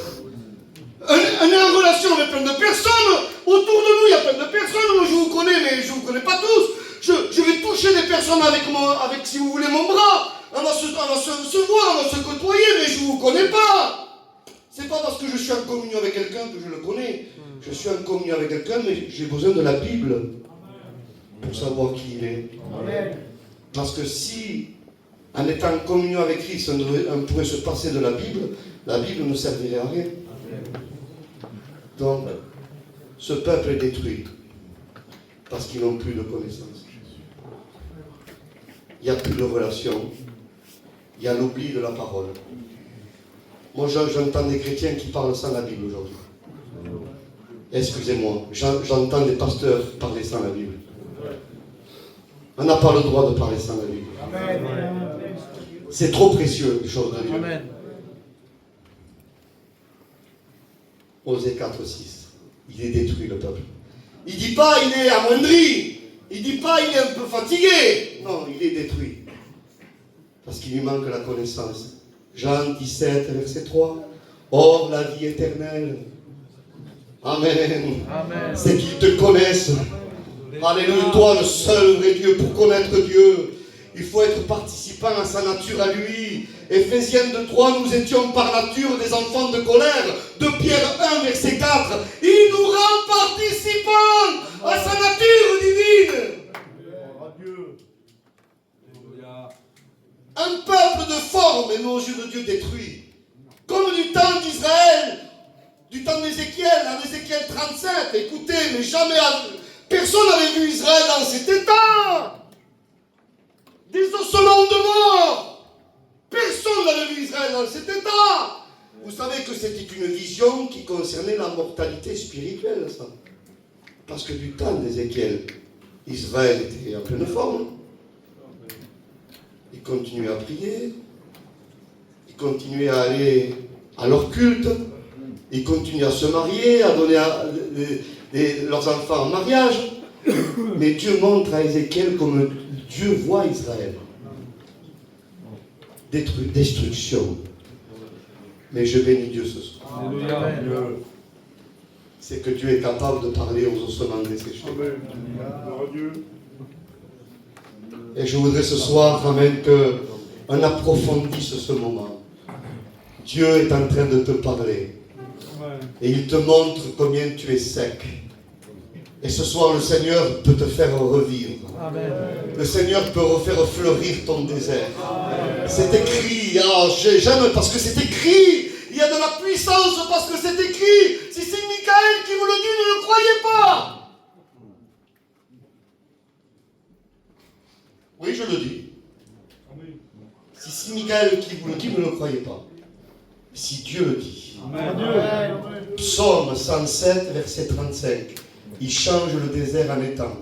On est en relation avec plein de personnes. Autour de nous, il y a plein de personnes. Moi, je vous connais, mais je ne vous connais pas tous. Je vais toucher des personnes avec, si vous voulez, mon bras. On va se voir, on va se côtoyer, mais je ne vous connais pas. C'est pas parce que je suis en communion avec quelqu'un que je le connais. Je suis en communion avec quelqu'un, mais j'ai besoin de la Bible pour savoir qui il est. Amen. Parce que si, en étant en communion avec Christ, on pourrait se passer de la Bible ne servirait à rien. Donc, ce peuple est détruit parce qu'ils n'ont plus de connaissance. Il n'y a plus de relation. Il y a l'oubli de la parole. Moi, j'entends des chrétiens qui parlent sans la Bible aujourd'hui. Excusez-moi, j'entends des pasteurs parler sans la Bible. On n'a pas le droit de parler sans la Bible. Amen. C'est trop précieux, les choses de Dieu. Amen. Osée 4, 6. Il est détruit, le peuple. Il ne dit pas il est amoindri. Il ne dit pas il est un peu fatigué. Non, il est détruit. Parce qu'il lui manque la connaissance. Jean 17, verset 3. Or, la vie éternelle. Amen. Amen. C'est qu'ils te connaissent. Alléluia. Toi, le seul vrai Dieu, pour connaître Dieu, il faut être participant à sa nature à lui. Éphésiens 2:3, nous étions par nature des enfants de colère. De Pierre 1, verset 4, il nous rend participants à sa nature divine. Un peuple de forme est aux yeux de Dieu détruit. Comme du temps d'Israël, du temps d'Ézéchiel, en Ézéchiel 37. Écoutez, mais jamais personne n'avait vu Israël dans cet état. Des ossements de mort. Personne n'avait vu Israël dans cet état. Vous savez que c'était une vision qui concernait la mortalité spirituelle, ça. Parce que du temps d'Ézéchiel, Israël était en pleine forme. Ils continuaient à prier. Ils continuaient à aller à leur culte. Ils continuaient à se marier, à donner leurs enfants en mariage. Mais Dieu montre à Ézéchiel comme Dieu voit Israël. Destruction. Mais je bénis Dieu ce soir. Amen. C'est que Dieu est capable de parler aux ossements desséchés. Et je voudrais ce soir, amen, qu'on approfondisse ce moment. Dieu est en train de te parler. Et il te montre combien tu es sec. Et ce soir, le Seigneur peut te faire revivre. Amen. Le Seigneur peut refaire fleurir ton désert. C'est écrit. J'aime parce que c'est écrit. Il y a de la puissance parce que c'est écrit. Si c'est Michael qui vous le dit, ne le croyez pas. Oui, je le dis. Si c'est Michael qui vous le dit, ne le croyez pas. Si Dieu le dit. Amen. Psaume 107, verset 35. Il change le désert en étang.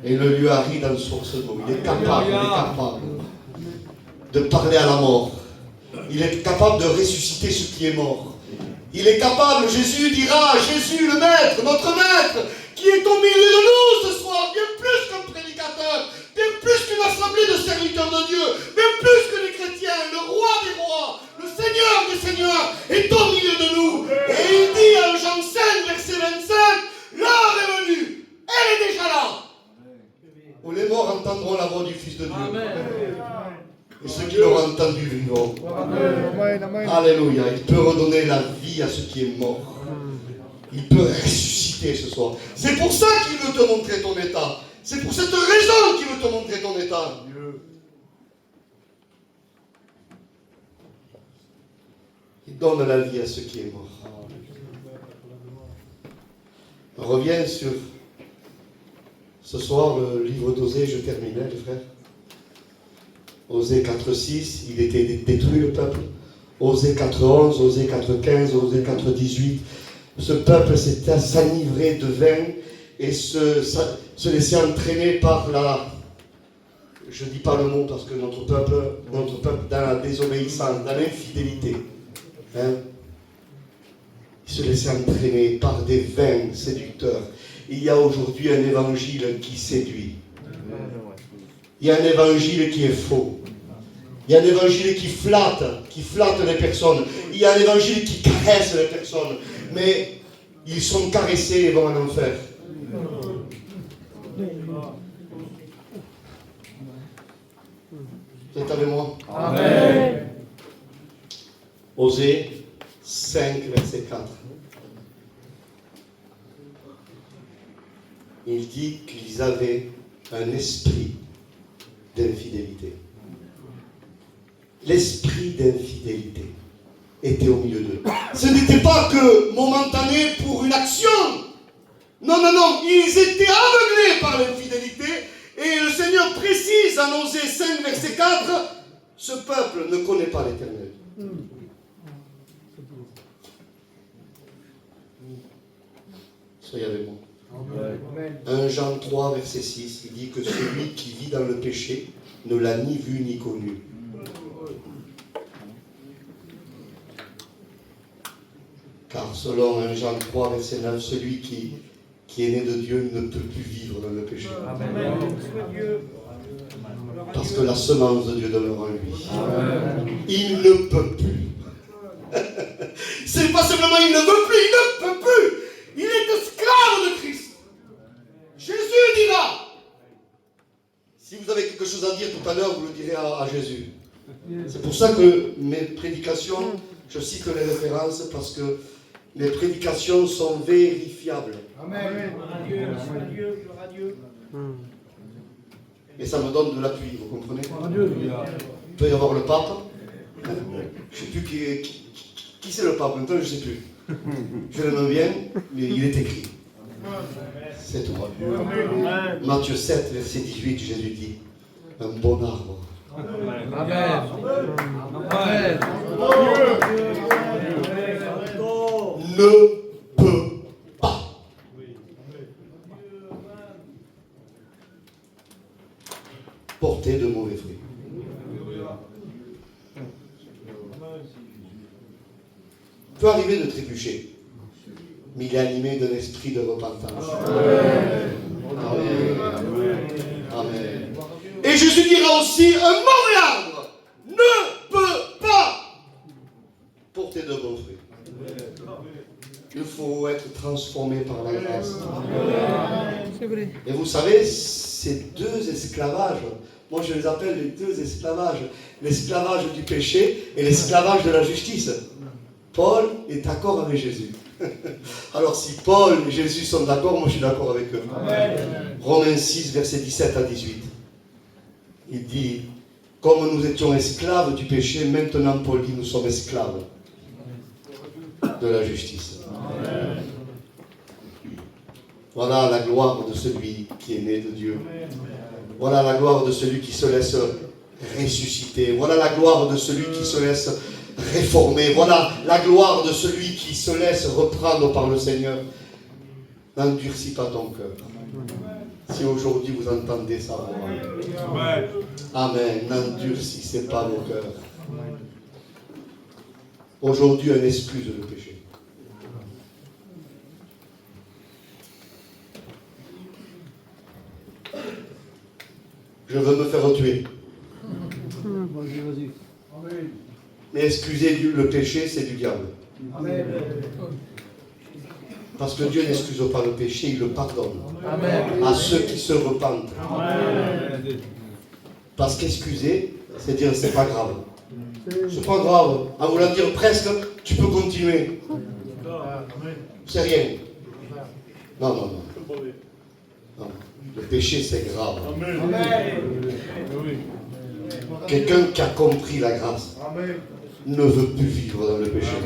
Et le lieu aride en source d'eau. Il est capable de parler à la mort. Il est capable de ressusciter ce qui est mort. Il est capable, Jésus dira, Jésus le Maître, notre Maître, qui est au milieu de nous ce soir, bien plus qu'un prédicateur, bien plus qu'une assemblée de serviteurs de Dieu, bien plus que les chrétiens, le roi des rois, le Seigneur des seigneurs est au milieu de nous. Et il dit à Jean 5, verset 25, l'heure est venue, elle est déjà là, où les morts entendront la voix du Fils de Dieu. Amen. Et ceux qui l'auront entendu vivront. Alléluia. Il peut redonner la vie à ce qui est mort. Il peut ressusciter ce soir. C'est pour ça qu'il veut te montrer ton état. C'est pour cette raison qu'il veut te montrer ton état. Il donne la vie à ce qui est mort. On revient sur ce soir le livre d'Osée. Je terminais, les frères. Osée 4.6, il était détruit le peuple. Osée 4.11, Osée 4.15, Osée 4.18. Ce peuple s'enivrait de vin et se laissait entraîner par la... Je ne dis pas le mot parce que notre peuple dans la désobéissance, dans l'infidélité. Hein? Il se laissait entraîner par des vins séducteurs. Il y a aujourd'hui un évangile qui séduit. Il y a un évangile qui est faux. Il y a un évangile qui flatte les personnes. Il y a un évangile qui caresse les personnes. Mais ils sont caressés et vont en enfer. Vous êtes avec moi? Amen. Osée 5, verset 4. Il dit qu'ils avaient un esprit d'infidélité. L'esprit d'infidélité était au milieu d'eux. Ce n'était pas que momentané pour une action. Non, non, non. Ils étaient aveuglés par l'infidélité. Et le Seigneur précise en Osée 5, verset 4, ce peuple ne connaît pas l'Éternel. Soyez avec moi. 1 Jean 3, verset 6, il dit que celui qui vit dans le péché ne l'a ni vu ni connu. Car selon 1 Jean 3, verset 9, celui qui est né de Dieu ne peut plus vivre dans le péché. Amen. Parce que la semence de Dieu demeure en lui. Amen. Il ne peut plus. C'est pas simplement il ne veut plus, il ne peut plus. Il est esclave de Christ. Jésus dira. Si vous avez quelque chose à dire tout à l'heure, vous le direz à Jésus. C'est pour ça que mes prédications, je cite les références parce que mes prédications sont vérifiables. Amen. Et ça me donne de l'appui, vous comprenez? Il peut y avoir le pape. Je ne sais plus qui c'est le pape, maintenant je ne sais plus. Je l'aime bien, mais il est écrit. C'est tout. Matthieu 7, verset 18, Jésus dit, un bon arbre. Amen. Amen. Ne peut pas porter de mauvais fruits. Il peut arriver de trébucher, mais il est animé d'un esprit de repentance. Amen. Amen. Amen. Et Jésus dira aussi, un mauvais arbre ne peut pas porter de bons fruits. Il faut être transformé par la grâce. Et vous savez, ces deux esclavages, moi je les appelle les deux esclavages, l'esclavage du péché et l'esclavage de la justice. Paul est d'accord avec Jésus. Alors si Paul et Jésus sont d'accord, moi je suis d'accord avec eux. Amen. Romains 6, versets 17 à 18. Il dit, comme nous étions esclaves du péché, maintenant Paul dit, nous sommes esclaves de la justice. Amen. Voilà la gloire de celui qui est né de Dieu. Voilà la gloire de celui qui se laisse ressusciter. Voilà la gloire de celui qui se laisse réformer. Voilà la gloire de celui qui se laisse reprendre par le Seigneur. N'endurcis pas ton cœur. Si aujourd'hui vous entendez ça, Amen. N'endurcissez pas vos cœurs. aujourd'hui une excuse de péché. Je veux me faire tuer. Mais excuser le péché, c'est du diable. Amen. Parce que Dieu n'excuse pas le péché, il le pardonne. Amen. À ceux qui se repentent. Amen. Parce qu'excuser, c'est dire c'est pas grave. C'est pas grave. En voulant dire presque, tu peux continuer. C'est rien. Non, non, non. Non. Le péché, c'est grave. Quelqu'un qui a compris la grâce ne veut plus vivre dans le péché.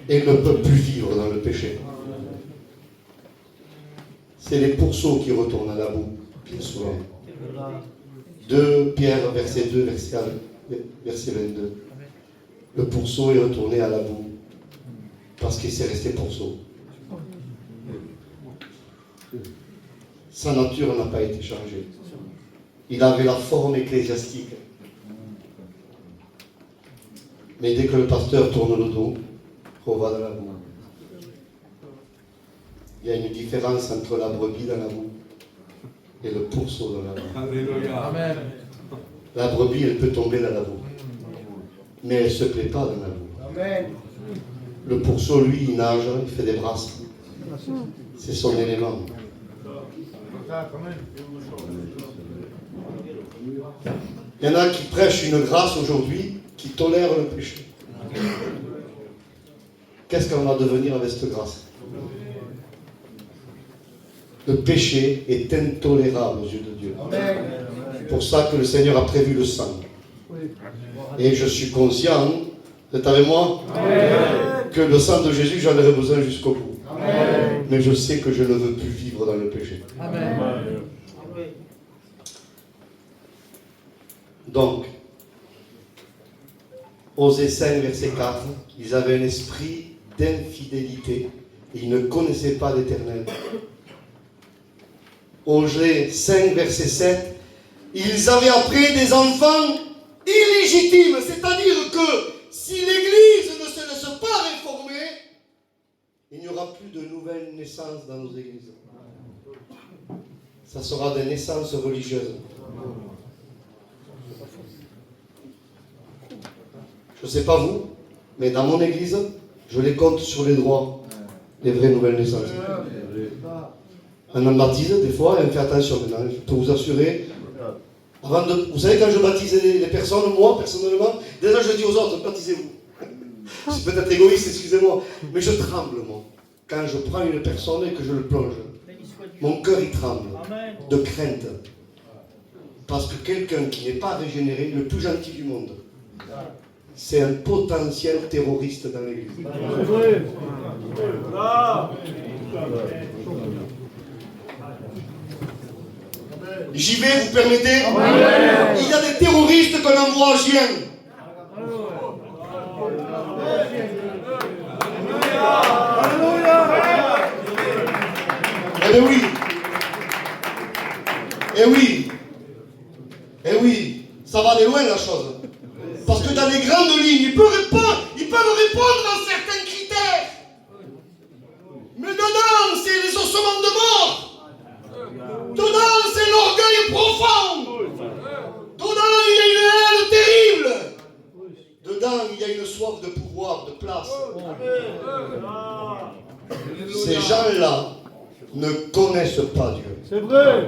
Et ne peut plus vivre dans le péché. C'est les pourceaux qui retournent à la boue, bien souvent. 2 Pierre, verset 2, verset 22. Le pourceau est retourné à la boue parce qu'il s'est resté pourceau. Sa nature n'a pas été changée. Il avait la forme ecclésiastique. Mais dès que le pasteur tourne le dos, on va dans la boue. Il y a une différence entre la brebis dans la boue et le pourceau dans la boue. Alléluia. Amen. La brebis, elle peut tomber dans la boue. Mais elle ne se plaît pas dans la boue. Amen. Le pourceau, lui, il nage, il fait des brasses. C'est son élément. Il y en a qui prêchent une grâce aujourd'hui qui tolère le péché. Qu'est-ce qu'on va devenir avec cette grâce? Le péché est intolérable aux yeux de Dieu. C'est pour ça que le Seigneur a prévu le sang. Et je suis conscient, vous êtes avec moi? Que le sang de Jésus, j'en aurai besoin jusqu'au bout. Mais je sais que je ne veux plus vivre dans le péché. Amen. Donc, Osée 5, verset 4, ils avaient un esprit d'infidélité et ils ne connaissaient pas l'Éternel. Osée 5, verset 7, ils avaient appris des enfants illégitimes, c'est-à-dire que si l'Église ne se laisse pas réformer, il n'y aura plus de nouvelles naissances dans nos églises. Ça sera des naissances religieuses. Je ne sais pas vous, mais dans mon église, je les compte sur les doigts, les vraies nouvelles naissances. On en baptise des fois, et on fait attention maintenant, je peux vous assurer. Vous savez, quand je baptise les personnes, moi, personnellement, déjà je dis aux autres, baptisez-vous. C'est peut-être égoïste, excusez-moi, mais je tremble, moi. Quand je prends une personne et que je le plonge, mon cœur il tremble, de crainte. Parce que quelqu'un qui n'est pas régénéré, le plus gentil du monde, c'est un potentiel terroriste dans l'église. J'y vais, vous permettez? Il y a des terroristes qu'on envoie en Chien. Eh oui. Eh oui. Eh oui. Ça va aller loin la chose. Parce que dans les grandes lignes, ils peuvent répondre à certains critères. Mais dedans, c'est les ossements de mort. Dedans, c'est l'orgueil profond. Dedans, il y a une haine terrible. Dedans, il y a une soif de pouvoir, de place. Ces gens-là ne connaissent pas Dieu. C'est vrai.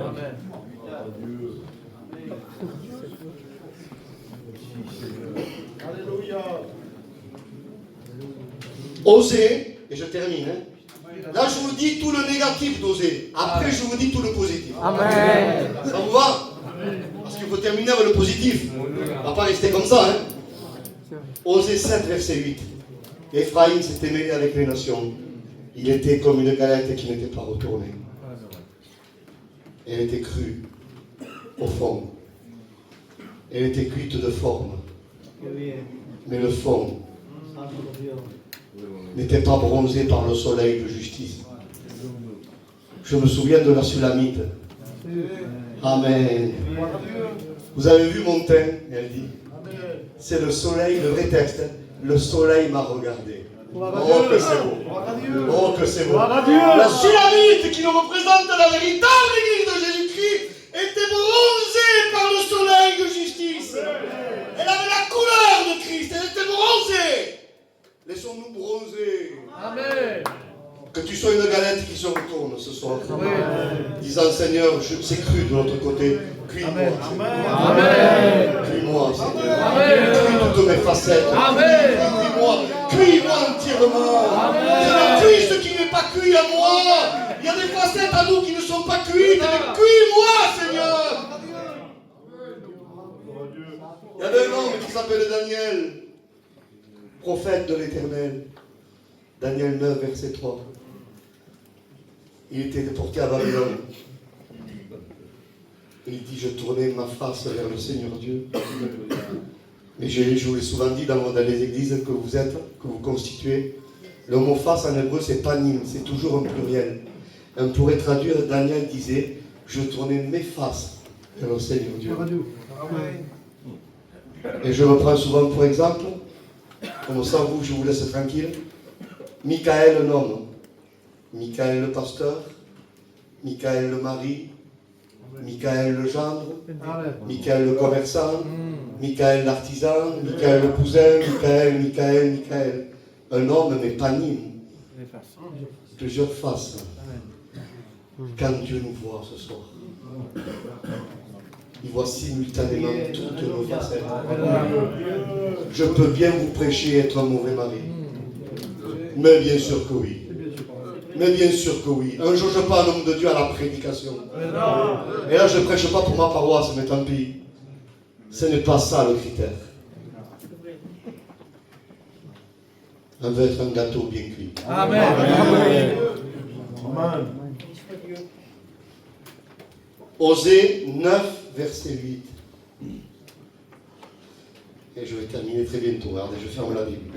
Osez, et je termine. Là, je vous dis tout le négatif d'oser. Après, je vous dis tout le positif. Amen. Ça vous va? Parce qu'il faut terminer avec le positif. On ne va pas rester comme ça. Osée 7, verset 8. Ephraïm s'était mêlé avec les nations. Il était comme une galette qui n'était pas retournée. Elle était crue au fond. Elle était cuite de forme. Mais le fond n'était pas bronzé par le soleil de justice. Je me souviens de la Sulamite. Amen. Vous avez vu mon teint? Elle dit. C'est le soleil, le vrai texte. Le soleil m'a regardé. Gloire à Oh, Dieu. que c'est beau. Gloire à Dieu. Oh, que c'est beau. Gloire à Dieu. La Sulamite qui nous représente la véritable église de Jésus-Christ était bronzée par le soleil de justice. Elle avait la couleur de Christ. Elle était bronzée. Laissons-nous bronzer. Amen. Que tu sois une galette qui se retourne ce soir. Oui. Disant Seigneur, c'est cru de l'autre côté. Cuis-moi. Amen. Cuis-moi, Seigneur. Amen. Cuis toutes mes facettes. Amen. Cuis-moi. Cuis-moi entièrement. Amen. Seigneur, cuis ce qui n'est pas cuit à moi. Il y a des facettes à nous qui ne sont pas cuites. Cuis-moi, Seigneur. Il y avait un homme qui s'appelait Daniel, prophète de l'Éternel. Daniel 9, verset 3. Il était déporté à Babylone. Il dit, je tournais ma face vers le Seigneur Dieu. Mais je vous l'ai souvent dit dans les églises que vous êtes, que vous constituez, le mot face en hébreu c'est panim, c'est toujours un pluriel. On pourrait traduire, Daniel disait, je tournais mes faces vers le Seigneur Dieu. Et je me prends souvent pour exemple, comme ça vous, je vous laisse tranquille, Michael un homme, Michael le pasteur, Michael le mari, Michael le gendre, Michael le commerçant, Michael l'artisan, Michael le cousin, Michael. Un homme mais panime, plusieurs faces. Quand Dieu nous voit ce soir, il voit simultanément toutes nos facettes. Je peux bien vous prêcher être un mauvais mari. Mais bien sûr que oui. Mais bien sûr que oui. Un jour, je parle, homme de Dieu, à la prédication. Et là, je ne prêche pas pour ma paroisse, mais tant pis. Ce n'est pas ça le critère. On veut être un gâteau bien cuit. Amen. Amen. Osée 9, verset 8. Et je vais terminer très bientôt. Regardez, je ferme la Bible.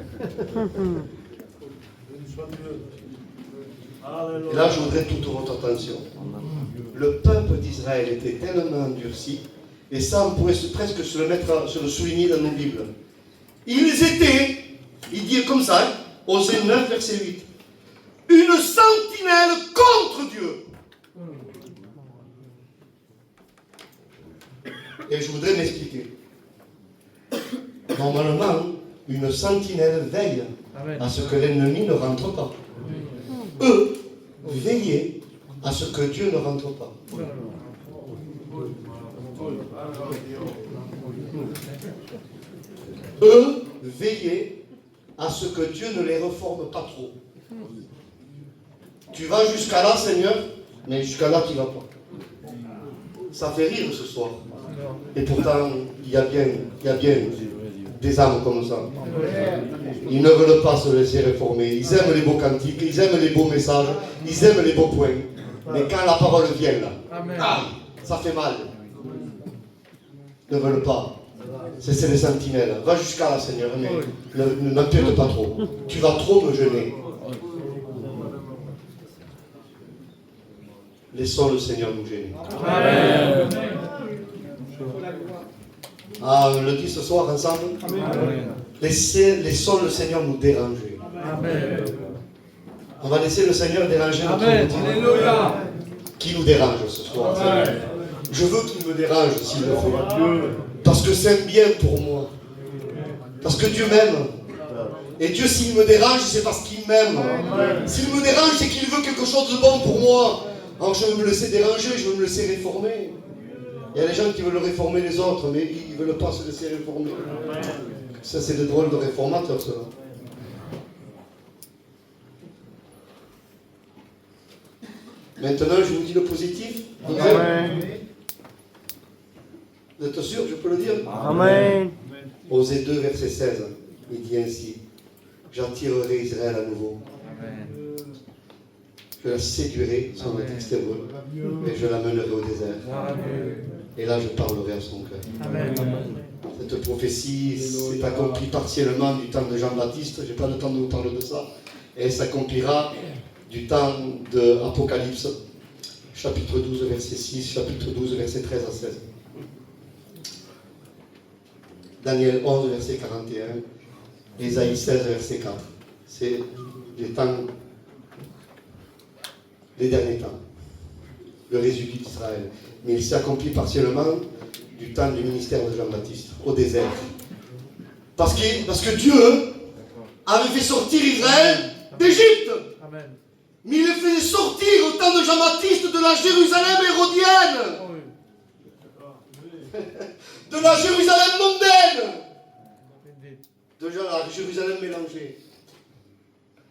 Et là, je voudrais toute votre attention. Le peuple d'Israël était tellement endurci, et ça, on pourrait presque se le souligner dans nos Bibles. Ils étaient, il dit comme ça, hein, Osée 9, verset 8, une sentinelle contre Dieu. Et je voudrais m'expliquer. Normalement, une sentinelle veille à ce que l'ennemi ne rentre pas. Eux veillaient à ce que Dieu ne rentre pas. Eux veillaient à ce que Dieu ne les reforme pas trop. Tu vas jusqu'à là, Seigneur, mais jusqu'à là, tu ne vas pas. Ça fait rire ce soir. Et pourtant, il y a bien des âmes comme ça. Ils ne veulent pas se laisser réformer. Ils aiment les beaux cantiques, ils aiment les beaux messages, ils aiment les beaux points. Mais quand la parole vient là, ça fait mal. Ils ne veulent pas. C'est les sentinelles. Va jusqu'à là, Seigneur, mais n'empiète pas trop. Tu vas trop me gêner. Laissons le Seigneur nous gêner. Amen. Ah, on le dit ce soir ensemble. Laissons le Seigneur nous déranger. Amen. On va laisser le Seigneur déranger notre Amen. routine. Alléluia. Qui nous dérange ce soir. Amen. Je veux qu'il me dérange s'il le fait. Parce que c'est bien pour moi. Parce que Dieu m'aime. Et Dieu, s'il me dérange, c'est parce qu'il m'aime. S'il me dérange, c'est qu'il veut quelque chose de bon pour moi. Alors je veux me laisser déranger, je veux me laisser réformer. Il y a des gens qui veulent réformer les autres, mais ils ne veulent pas se laisser réformer. Ça, c'est des drôles de réformateurs, cela. Maintenant, je vous dis le positif. Amen. Vous êtes sûr, je peux le dire? Amen. Osée 2, verset 16, il dit ainsi, j'attirerai Israël à nouveau. Je la séduirai, son texte hébreu, et je l'amènerai au désert. Et là, je parlerai à son cœur. Amen. Cette prophétie s'est accomplie partiellement du temps de Jean-Baptiste, je n'ai pas le temps de vous parler de ça, et elle s'accomplira du temps de Apocalypse, chapitre 12, verset 6, chapitre 12, verset 13 à 16. Daniel 11, verset 41, Ésaïe 16, verset 4. C'est les derniers temps. Le résidu d'Israël. Mais il s'est accompli partiellement du temps du ministère de Jean-Baptiste, au désert. Parce que Dieu avait fait sortir Israël d'Égypte. Amen. Mais il les faisait sortir au temps de Jean-Baptiste de la Jérusalem hérodienne. De la Jérusalem mondaine. De la Jérusalem mélangée.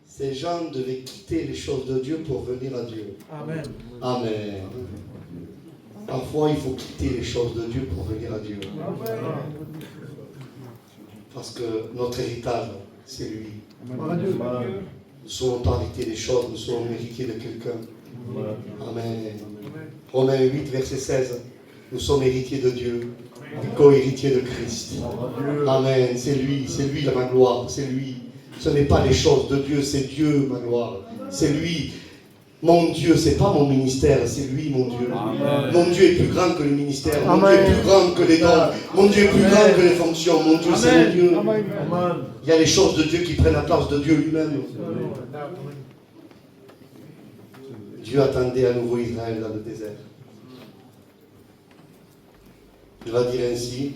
Ces gens devaient quitter les choses de Dieu pour venir à Dieu. Amen. Amen. Parfois, il faut quitter les choses de Dieu pour venir à Dieu. Parce que notre héritage, c'est lui. Nous ne sommes pas héritiers des choses, nous sommes héritiers de quelqu'un. Amen. Romains 8, verset 16. Nous sommes héritiers de Dieu, co-héritiers de Christ. Amen. C'est lui ma gloire, c'est lui. Ce n'est pas les choses de Dieu, c'est Dieu ma gloire. C'est lui. Mon Dieu, c'est pas mon ministère, c'est lui mon Dieu. Amen. Mon Dieu est plus grand que le ministère, mon Dieu est plus grand que les dons, mon Dieu est plus grand que les fonctions, mon Dieu c'est mon Dieu. Amen. Il y a les choses de Dieu qui prennent la place de Dieu lui-même. Dieu attendait à nouveau Israël dans le désert. Il va dire ainsi,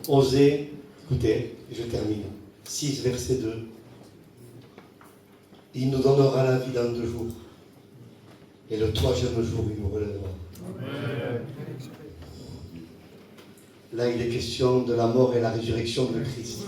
Osée, écoutez, je termine, 6 verset 2. Il nous donnera la vie dans 2 jours. Et le 3e jour, il nous relèvera. Amen. Là, il est question de la mort et la résurrection de Christ.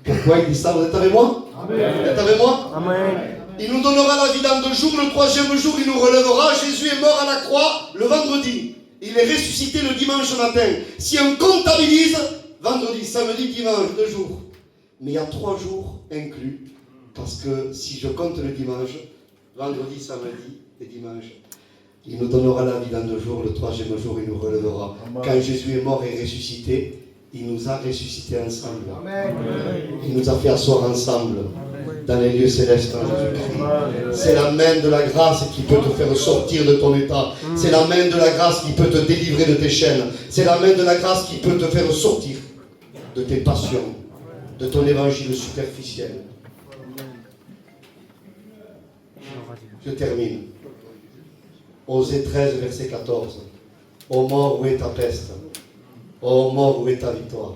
Pourquoi il dit ça? Vous êtes avec moi? Amen. Vous êtes avec moi? Amen. Il nous donnera la vie dans 2 jours. Le 3e jour, il nous relèvera. Jésus est mort à la croix le vendredi. Il est ressuscité le dimanche matin. Si on comptabilise, vendredi, samedi, dimanche, 2 jours. Mais il y a 3 jours inclus. Parce que si je compte le dimanche, vendredi, samedi et dimanche, il nous donnera la vie dans 2 jours, le 3e jour, il nous relèvera. Amen. Quand Jésus est mort et ressuscité, il nous a ressuscités ensemble. Amen. Il nous a fait asseoir ensemble dans les lieux célestes en Jésus-Christ. C'est la main de la grâce qui peut te faire sortir de ton état. C'est la main de la grâce qui peut te délivrer de tes chaînes. C'est la main de la grâce qui peut te faire sortir de tes passions, de ton évangile superficiel. Je termine. Osée 13, verset 14. Ô mort, où est ta peste? Ô mort, où est ta victoire?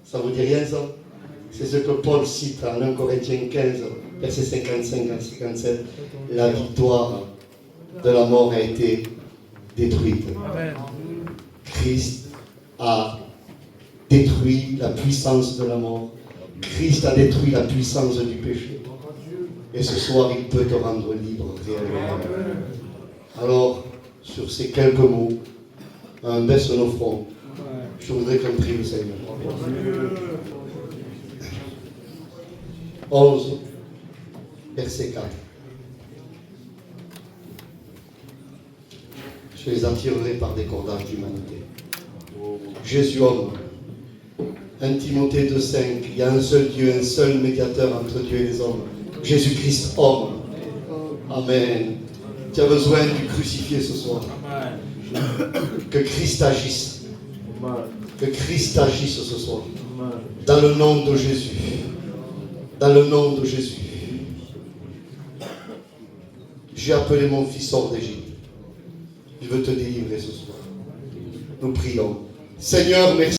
Ça vous dit rien, ça? C'est ce que Paul cite en 1 Corinthiens 15, verset 55 à 57. La victoire de la mort a été détruite. Amen. Christ a détruit la puissance de la mort. Christ a détruit la puissance du péché. Et ce soir, il peut te rendre libre réellement. Alors, sur ces quelques mots, on baisse nos fronts. Je voudrais qu'on prie le Seigneur. 11, verset 4. Je les attirerai par des cordages d'humanité. Jésus homme. 1 Timothée 2,5. Il y a un seul Dieu, un seul médiateur entre Dieu et les hommes. Jésus-Christ homme. Amen. Tu as besoin du crucifié ce soir. Que Christ agisse. Que Christ agisse ce soir. Dans le nom de Jésus. Dans le nom de Jésus. J'ai appelé mon fils hors d'Égypte. Je veux te délivrer ce soir. Nous prions. Seigneur, merci.